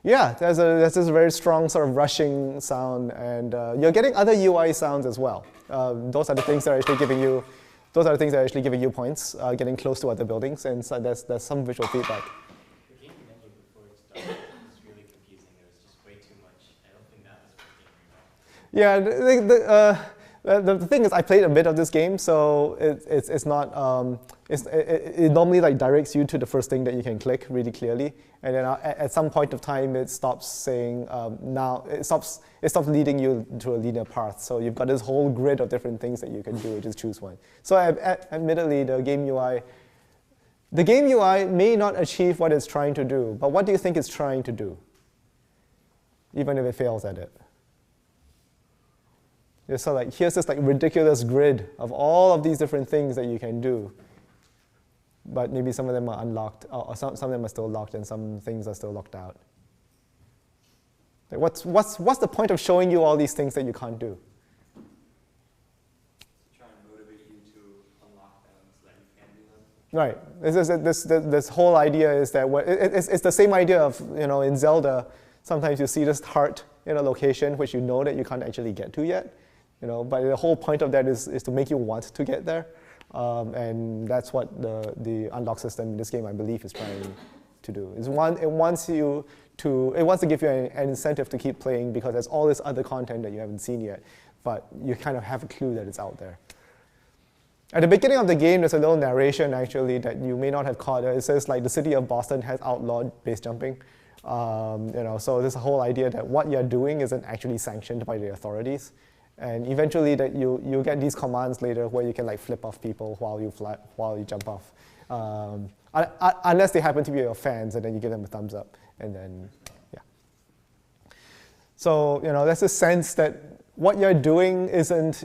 Yeah, there's this very strong sort of rushing sound, and you're getting other UI sounds as well. Those are the things that are actually giving you. Those are the things that are actually giving you points, getting close to other buildings, and so there's some visual feedback. The game menu before it started was really confusing. There was just way too much. I don't think that was working very well. Yeah, the thing is, I played a bit of this game, so it's not. It normally like directs you to the first thing that you can click really clearly, and then at some point of time it stops saying now it stops leading you to a linear path. So you've got this whole grid of different things that you can do. Just choose one. So admittedly, the game UI may not achieve what it's trying to do. But what do you think it's trying to do? Even if it fails at it. So like here's this like ridiculous grid of all of these different things that you can do, but maybe some of them are unlocked, or some of them are still locked, and some things are still locked out. Like what's the point of showing you all these things that you can't do? Try and motivate you to unlock them so that you can do them. Right. This whole idea is that it's the same idea of in Zelda. Sometimes you see this heart in a location which you know that you can't actually get to yet. But the whole point of that is to make you want to get there, and that's what the unlock system in this game, I believe, is trying to do. It wants to give you an incentive to keep playing because there's all this other content that you haven't seen yet, but you kind of have a clue that it's out there. At the beginning of the game, there's a little narration actually that you may not have caught. It says like the city of Boston has outlawed base jumping. So there's a whole idea that what you're doing isn't actually sanctioned by the authorities. And eventually that you get these commands later where you can like flip off people while you jump off. Unless they happen to be your fans, and then you give them a thumbs up, and then yeah. So there's a sense that what you're doing isn't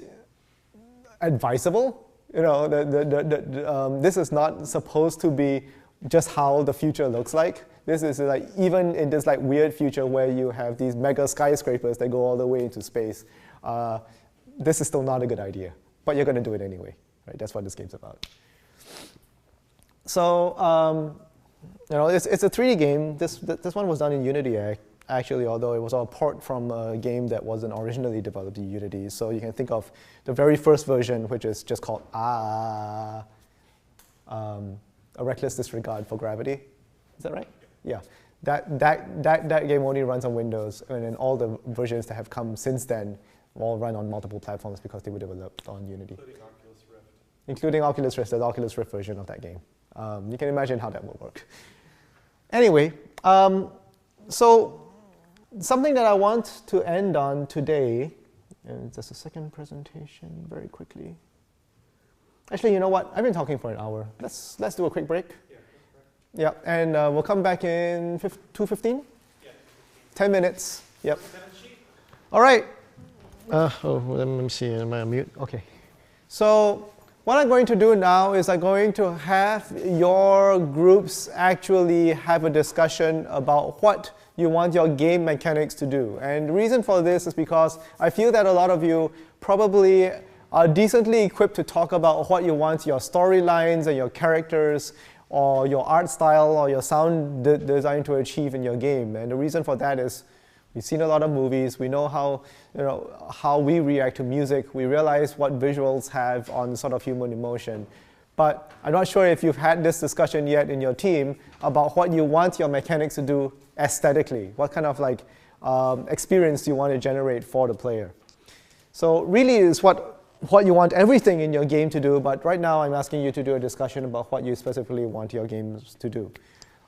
advisable. This is not supposed to be just how the future looks like. This is like even in this like weird future where you have these mega skyscrapers that go all the way into space. This is still not a good idea, but you're going to do it anyway, right? That's what this game's about. So, it's a 3D game. This one was done in Unity, actually, although it was a port from a game that wasn't originally developed in Unity. So you can think of the very first version, which is just called A Reckless Disregard for Gravity. Is that right? Yeah. That game only runs on Windows, and then all the versions that have come since then all run on multiple platforms because they were developed on Unity. Including Oculus Rift, the Oculus Rift version of that game. You can imagine how that will work. Anyway, so something that I want to end on today, and just a second presentation very quickly. Actually, you know what? I've been talking for an hour. Let's do a quick break. Yeah, and we'll come back in 2:15? Yeah. 10 minutes. Yep. All right. Let me see. Am I on mute? Okay. So what I'm going to do now is I'm going to have your groups actually have a discussion about what you want your game mechanics to do. And the reason for this is because I feel that a lot of you probably are decently equipped to talk about what you want your storylines and your characters or your art style or your sound design to achieve in your game. And the reason for that is we've seen a lot of movies. We know how we react to music. We realize what visuals have on sort of human emotion. But I'm not sure if you've had this discussion yet in your team about what you want your mechanics to do aesthetically. What kind of like experience you want to generate for the player. So really is what you want everything in your game to do, but right now I'm asking you to do a discussion about what you specifically want your games to do.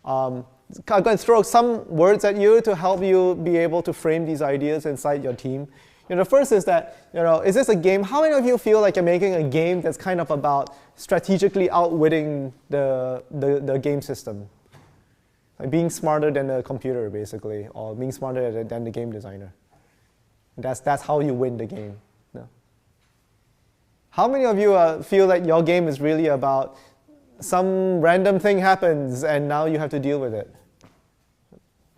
I'm going to throw some words at you to help you be able to frame these ideas inside your team. The first is that, is this a game? How many of you feel like you're making a game that's kind of about strategically outwitting the game system? Like being smarter than the computer, basically, or being smarter than the game designer. That's how you win the game. No? How many of you feel like your game is really about some random thing happens and now you have to deal with it?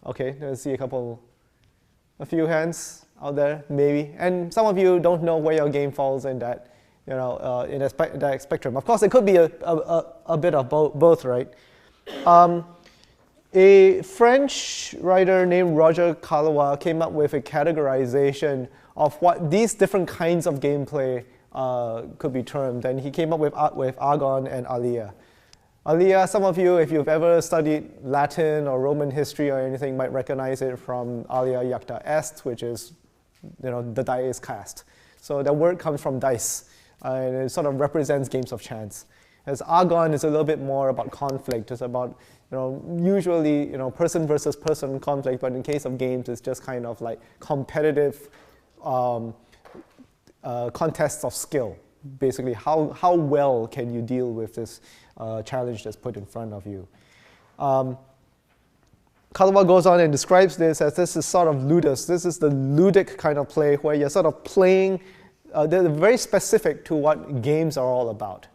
Okay, let's see a few hands out there, maybe. And some of you don't know where your game falls in that, in that spectrum. Of course, it could be a bit of both, right? A French writer named Roger Calois came up with a categorization of what these different kinds of gameplay could be termed, and he came up with Argonne and Alia. Alia, some of you, if you've ever studied Latin or Roman history or anything, might recognize it from Alia Jacta Est, which is, the die is cast. So the word comes from dice, and it sort of represents games of chance. As Argonne is a little bit more about conflict. It's about, usually, person versus person conflict, but in case of games, it's just kind of like competitive contests of skill. Basically, how well can you deal with this challenge that's put in front of you. Calois goes on and describes this as this is sort of ludus. This is the ludic kind of play where you're sort of playing, they're very specific to what games are all about.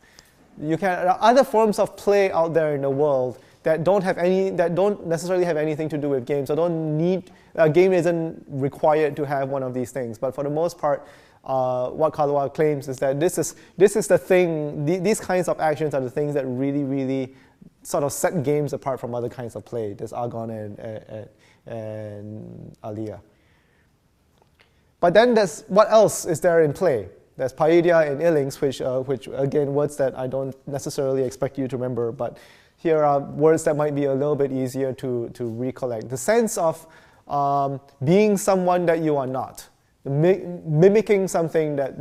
There are other forms of play out there in the world that don't necessarily have anything to do with games. So a game isn't required to have one of these things. But for the most part, what Calois claims is that this is the thing, these kinds of actions are the things that really, really sort of set games apart from other kinds of play. There's Argonne and Alia. But then what else is there in play? There's paella and illings, which again, words that I don't necessarily expect you to remember, but here are words that might be a little bit easier to recollect. The sense of being someone that you are not. Mimicking something that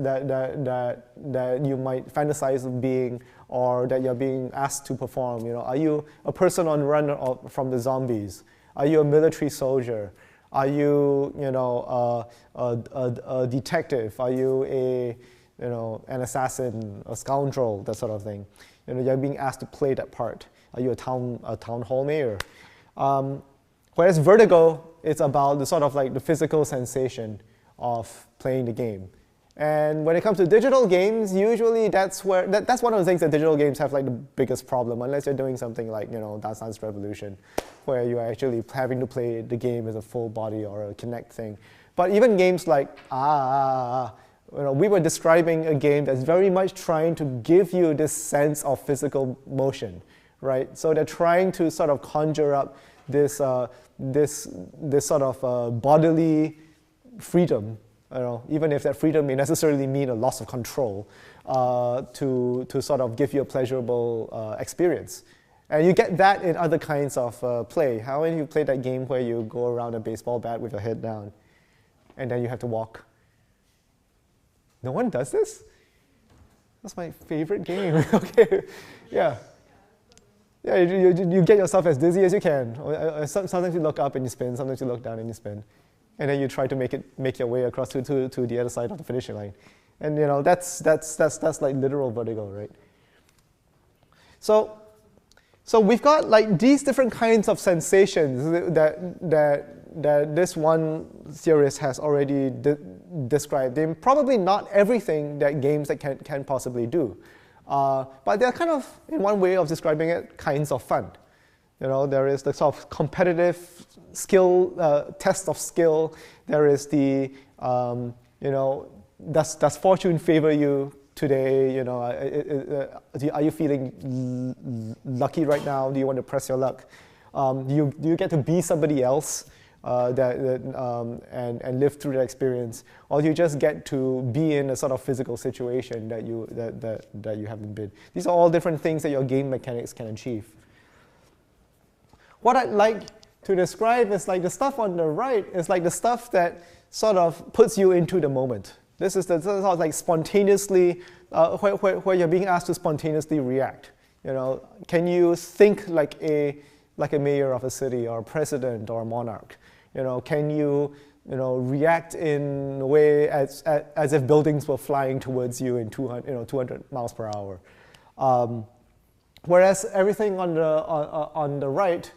you might fantasize of being, or that you're being asked to perform. Are you a person on run from the zombies? Are you a military soldier? Are you a detective? Are you an assassin, a scoundrel, that sort of thing? You're being asked to play that part. Are you a town hall mayor? Whereas Vertigo, it's about the sort of like the physical sensation of playing the game. And when it comes to digital games, usually that's one of the things that digital games have like the biggest problem, unless you're doing something like Dance Dance Revolution, where you're actually having to play the game as a full body or a Kinect thing. But even games like we were describing a game that's very much trying to give you this sense of physical motion, right? So they're trying to sort of conjure up this sort of bodily freedom, even if that freedom may necessarily mean a loss of control, to sort of give you a pleasurable experience. And you get that in other kinds of play. How many of you played that game where you go around a baseball bat with your head down, and then you have to walk? No one does this? That's my favorite game. Okay, yeah. Yeah, you get yourself as dizzy as you can. Sometimes you look up and you spin, sometimes you look down and you spin. And then you try to make your way across to the other side of the finishing line. And that's like literal vertigo, right? So we've got like these different kinds of sensations that this one theorist has already described. They're probably not everything that games that can possibly do. But they're kind of, in one way of describing it, kinds of fun. There is the sort of competitive skill, test of skill. There is the, does fortune favor you today? You know, are you feeling lucky right now? Do you want to press your luck? Do you get to be somebody else and live through that experience, or do you just get to be in a sort of physical situation that you haven't been? These are all different things that your game mechanics can achieve. What I'd like to describe is like the stuff on the right is like the stuff that sort of puts you into the moment. This is sort of like spontaneously, where you're being asked to spontaneously react. You know, can you think like a mayor of a city or a president or a monarch? You know, can you react in a way as if buildings were flying towards you in 200 miles per hour? Whereas everything on the right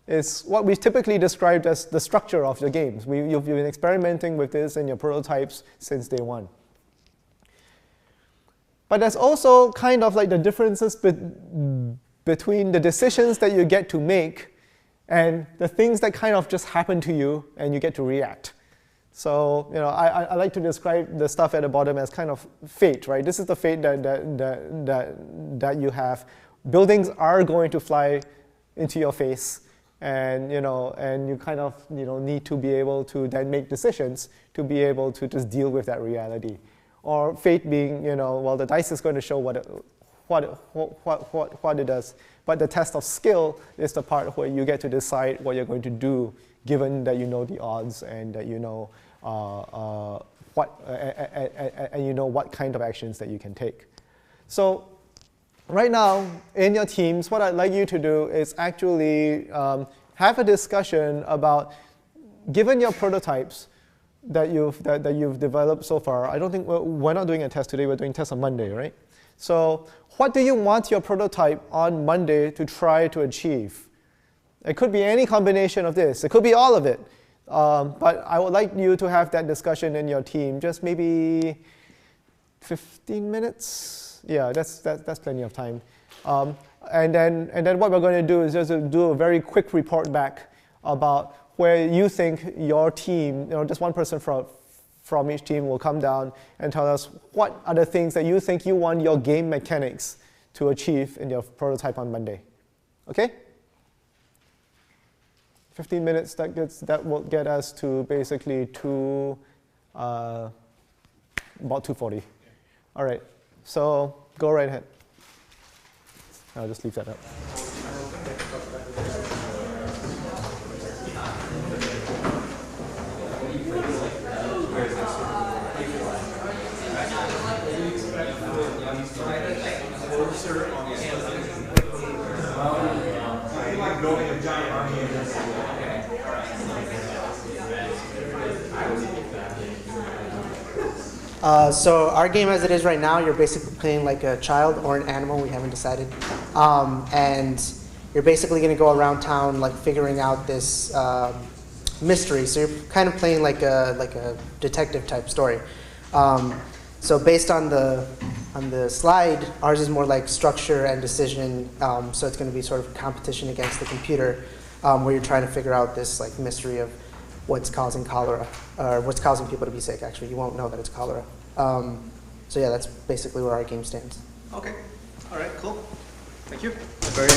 is what we typically described as the structure of the games. You've been experimenting with this in your prototypes since day one. But there's also kind of like the differences between the decisions that you get to make and the things that kind of just happen to you and you get to react. So, you know, I like to describe the stuff at the bottom as kind of fate, right? This is the fate that you have. Buildings are going to fly into your face, and you kind of need to be able to then make decisions to be able to just deal with that reality. Or fate being, well, the dice is going to show what it does. But the test of skill is the part where you get to decide what you're going to do, given that you know the odds and that you know what kind of actions that you can take. So right now in your teams, what I'd like you to do is actually have a discussion about, given your prototypes that you've developed so far. I don't think we're not doing a test today. We're doing tests on Monday, right? So what do you want your prototype on Monday to try to achieve? It could be any combination of this. It could be all of it. But I would like you to have that discussion in your team, just maybe 15 minutes. Yeah, that's plenty of time. And then what we're going to do is just do a very quick report back about where you think your team, just one person from each team will come down and tell us what are the things that you think you want your game mechanics to achieve in your prototype on Monday. Okay? 15 minutes, that will get us to basically about 2:40. All right, so go right ahead. I'll just leave that up. So our game as it is right now, you're basically playing like a child or an animal, we haven't decided. And you're basically going to go around town like figuring out this mystery. So you're kind of playing like a detective type story. So based on the slide, ours is more like structure and decision. So it's going to be sort of a competition against the computer, where you're trying to figure out this like mystery of what's causing cholera, or what's causing people to be sick. Actually, you won't know that it's cholera. So yeah, that's basically where our game stands. Okay. All right. Cool. Thank you. Very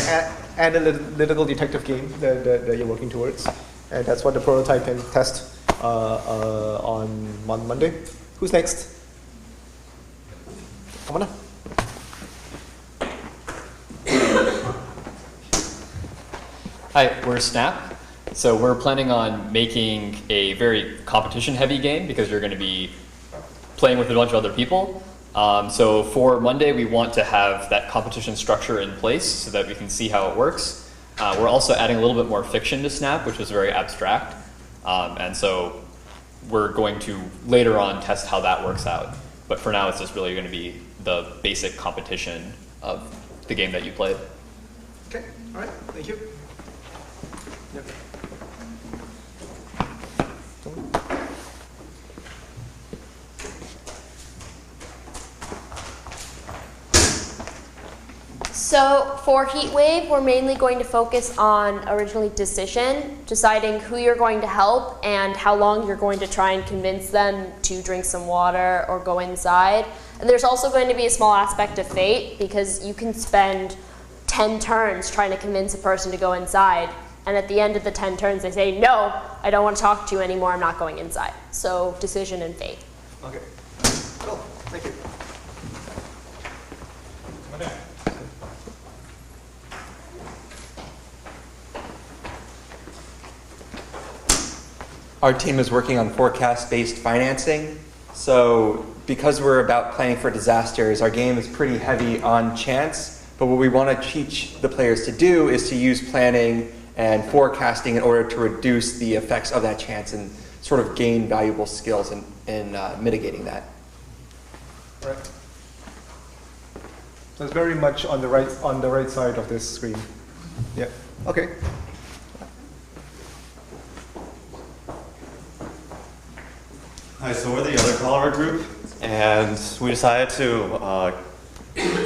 analytical detective game that you're working towards, and that's what the prototype can test on Monday. Who's next? Come on. Hi, we're Snap. So we're planning on making a very competition-heavy game because you're going to be playing with a bunch of other people. So for Monday, we want to have that competition structure in place so that we can see how it works. We're also adding a little bit more fiction to Snap, which was very abstract. And so we're going to later on test how that works out. But for now, it's just really going to be the basic competition of the game that you played. Okay, all right, thank you. Yep. So for Heatwave, we're mainly going to focus on originally decision, deciding who you're going to help and how long you're going to try and convince them to drink some water or go inside. There's also going to be a small aspect of fate because you can spend 10 turns trying to convince a person to go inside, and at the end of the 10 turns they say, no, I don't want to talk to you anymore, I'm not going inside. So decision and fate. Okay. Cool. Thank you. Our team is working on forecast-based financing. So because we're about planning for disasters, our game is pretty heavy on chance. But what we want to teach the players to do is to use planning and forecasting in order to reduce the effects of that chance and sort of gain valuable skills in mitigating that. Right. So it's very much on the right side of this screen. Yeah. Okay. Hi, so we're the other Colorado group, and we decided to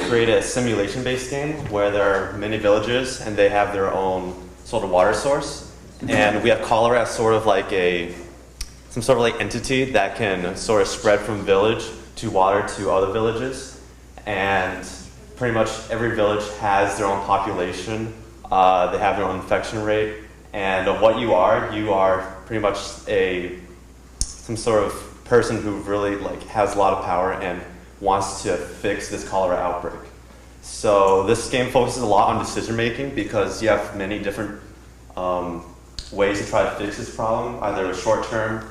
create a simulation-based game where there are many villages and they have their own sort of water source. And we have cholera as sort of like some sort of like entity that can sort of spread from village to water to other villages. And pretty much every village has their own population. They have their own infection rate. And what you are pretty much some sort of person who really like has a lot of power and wants to fix this cholera outbreak. So this game focuses a lot on decision making because you have many different ways to try to fix this problem, either short term,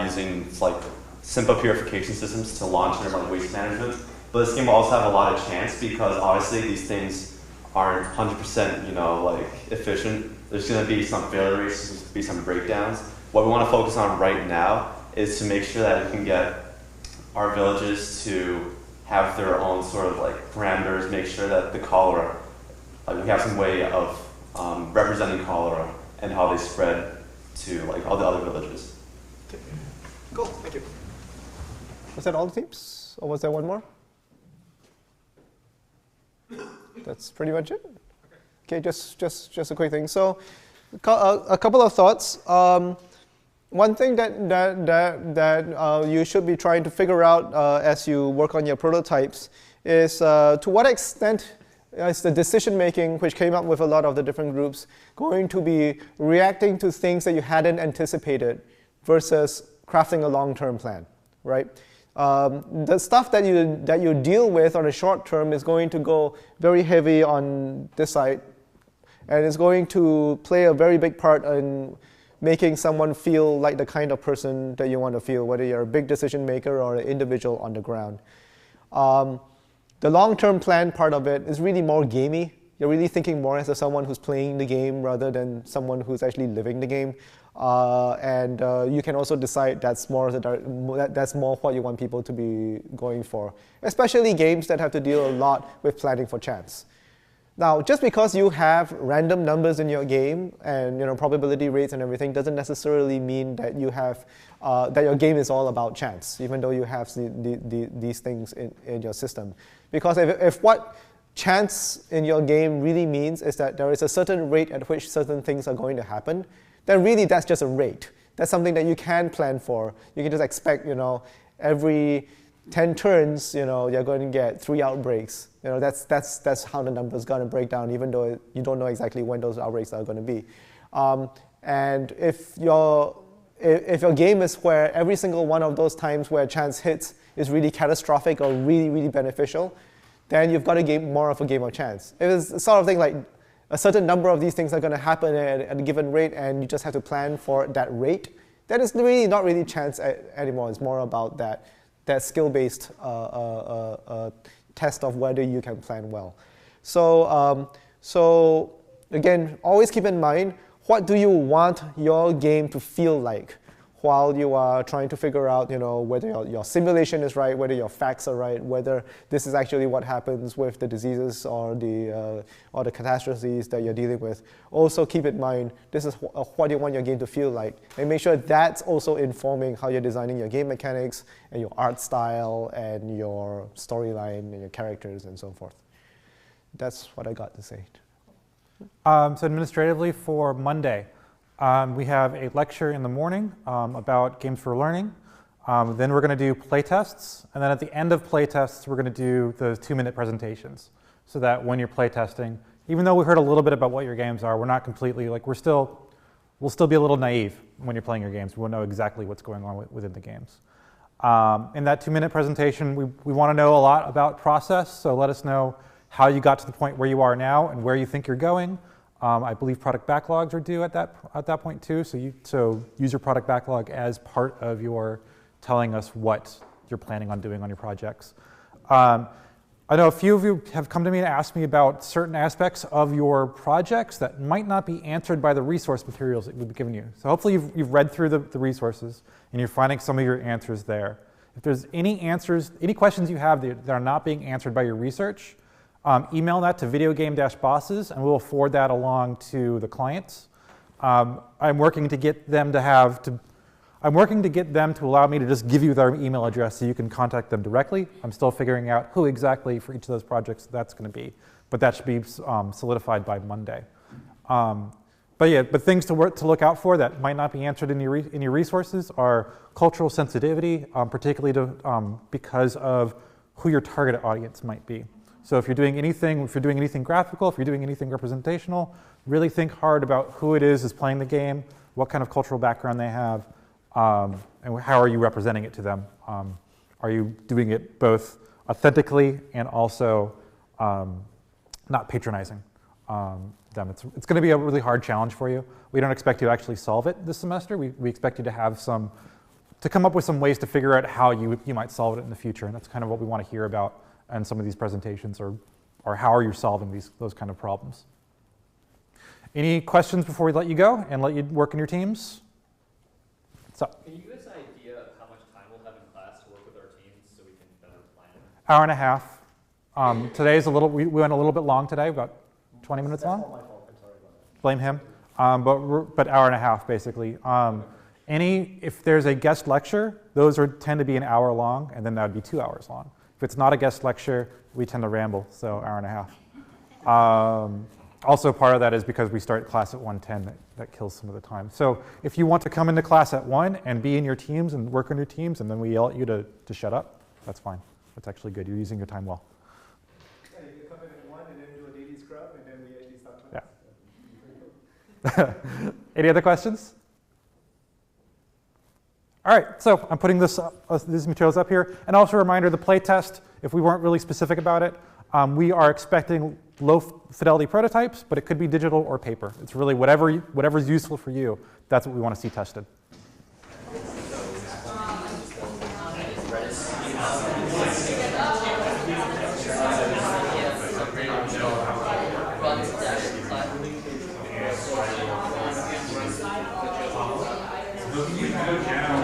using like simple purification systems to long-term like waste management. But this game will also have a lot of chance because obviously these things aren't 100% like efficient. There's going to be some failure rates, there's going to be some breakdowns. What we want to focus on right now is to make sure that we can get our villages to have their own sort of like parameters, make sure that the cholera, like we have some way of representing cholera and how they spread to like all the other villages. Okay. Cool, thank you. Was that all the teams, or was there one more? That's pretty much it. Okay, just a quick thing. So, a couple of thoughts. One thing that you should be trying to figure out as you work on your prototypes is to what extent is the decision making, which came up with a lot of the different groups, going to be reacting to things that you hadn't anticipated versus crafting a long-term plan, right? The stuff that you deal with on the short term is going to go very heavy on this side, and it's going to play a very big part in making someone feel like the kind of person that you want to feel, whether you're a big decision maker or an individual on the ground. The long-term plan part of it is really more gamey. You're really thinking more as someone who's playing the game rather than someone who's actually living the game. And you can also decide that's more what you want people to be going for, especially games that have to deal a lot with planning for chance. Now, just because you have random numbers in your game and probability rates and everything doesn't necessarily mean that you have that your game is all about chance, even though you have these things in your system. Because if what chance in your game really means is that there is a certain rate at which certain things are going to happen, then really that's just a rate. That's something that you can plan for. You can just expect, every 10 turns, you're going to get 3 outbreaks. That's how the number's going to break down, even though you don't know exactly when those outbreaks are going to be. And if your game is where every single one of those times where chance hits is really catastrophic or really, really beneficial, then you've got more of a game of chance. If it's sort of thing like a certain number of these things are going to happen at a given rate and you just have to plan for that rate, then it's really not really chance anymore. It's more about that skill-based test of whether you can plan well. So again, always keep in mind, what do you want your game to feel like while you are trying to figure out whether your simulation is right, whether your facts are right, whether this is actually what happens with the diseases or the catastrophes that you're dealing with. Also keep in mind, this is what you want your game to feel like, and make sure that's also informing how you're designing your game mechanics and your art style and your storyline and your characters and so forth. That's what I got to say. So administratively for Monday, we have a lecture in the morning about games for learning. Then we're going to do play tests, and then at the end of play tests, we're going to do the 2-minute presentations, so that when you're play testing, even though we heard a little bit about what your games are, we're not completely, like, we'll still be a little naive when you're playing your games. We won't know exactly what's going on within the games. In that 2-minute presentation, we want to know a lot about process, so let us know how you got to the point where you are now and where you think you're going. I believe product backlogs are due at that point too, so use your product backlog as part of your telling us what you're planning on doing on your projects. I know a few of you have come to me and asked me about certain aspects of your projects that might not be answered by the resource materials that we've given you. So hopefully you've read through the resources and you're finding some of your answers there. If there's any questions you have that are not being answered by your research, email that to videogame-bosses and we'll forward that along to the clients. I'm working to get them to allow me to just give you their email address so you can contact them directly. I'm still figuring out who exactly for each of those projects that's going to be, but that should be solidified by Monday. But things to look out for that might not be answered in your resources are cultural sensitivity, particularly because of who your target audience might be. So if you're doing anything graphical, if you're doing anything representational, really think hard about who it is playing the game, what kind of cultural background they have, and how are you representing it to them? Are you doing it both authentically and also not patronizing them? It's going to be a really hard challenge for you. We don't expect you to actually solve it this semester. We expect you to have to come up with some ways to figure out how you might solve it in the future, and that's kind of what we want to hear about in some of these presentations, or how are you solving those kind of problems. Any questions before we let you go and let you work in your teams? So, can you give us an idea of how much time we'll have in class to work with our teams so we can better plan? Hour and a half. Today's we went a little bit long today, about 20 minutes long. That's not my fault. I'm sorry about that. Blame him. But hour and a half basically. If there's a guest lecture, those tend to be an hour long, and then that would be 2 hours long. If it's not a guest lecture, we tend to ramble, so hour and a half. Also, part of that is because we start class at 1:10, that kills some of the time. So if you want to come into class at 1 and be in your teams and work on your teams, and then we yell at you to shut up, that's fine. That's actually good. You're using your time well. Yeah, you can come in at 1 and then do a daily scrub, and then we actually start class. Yeah. Any other questions? All right, so I'm putting these materials up here. And also a reminder, the play test, if we weren't really specific about it, we are expecting low fidelity prototypes, but it could be digital or paper. It's really whatever's useful for you, that's what we want to see tested. Good job.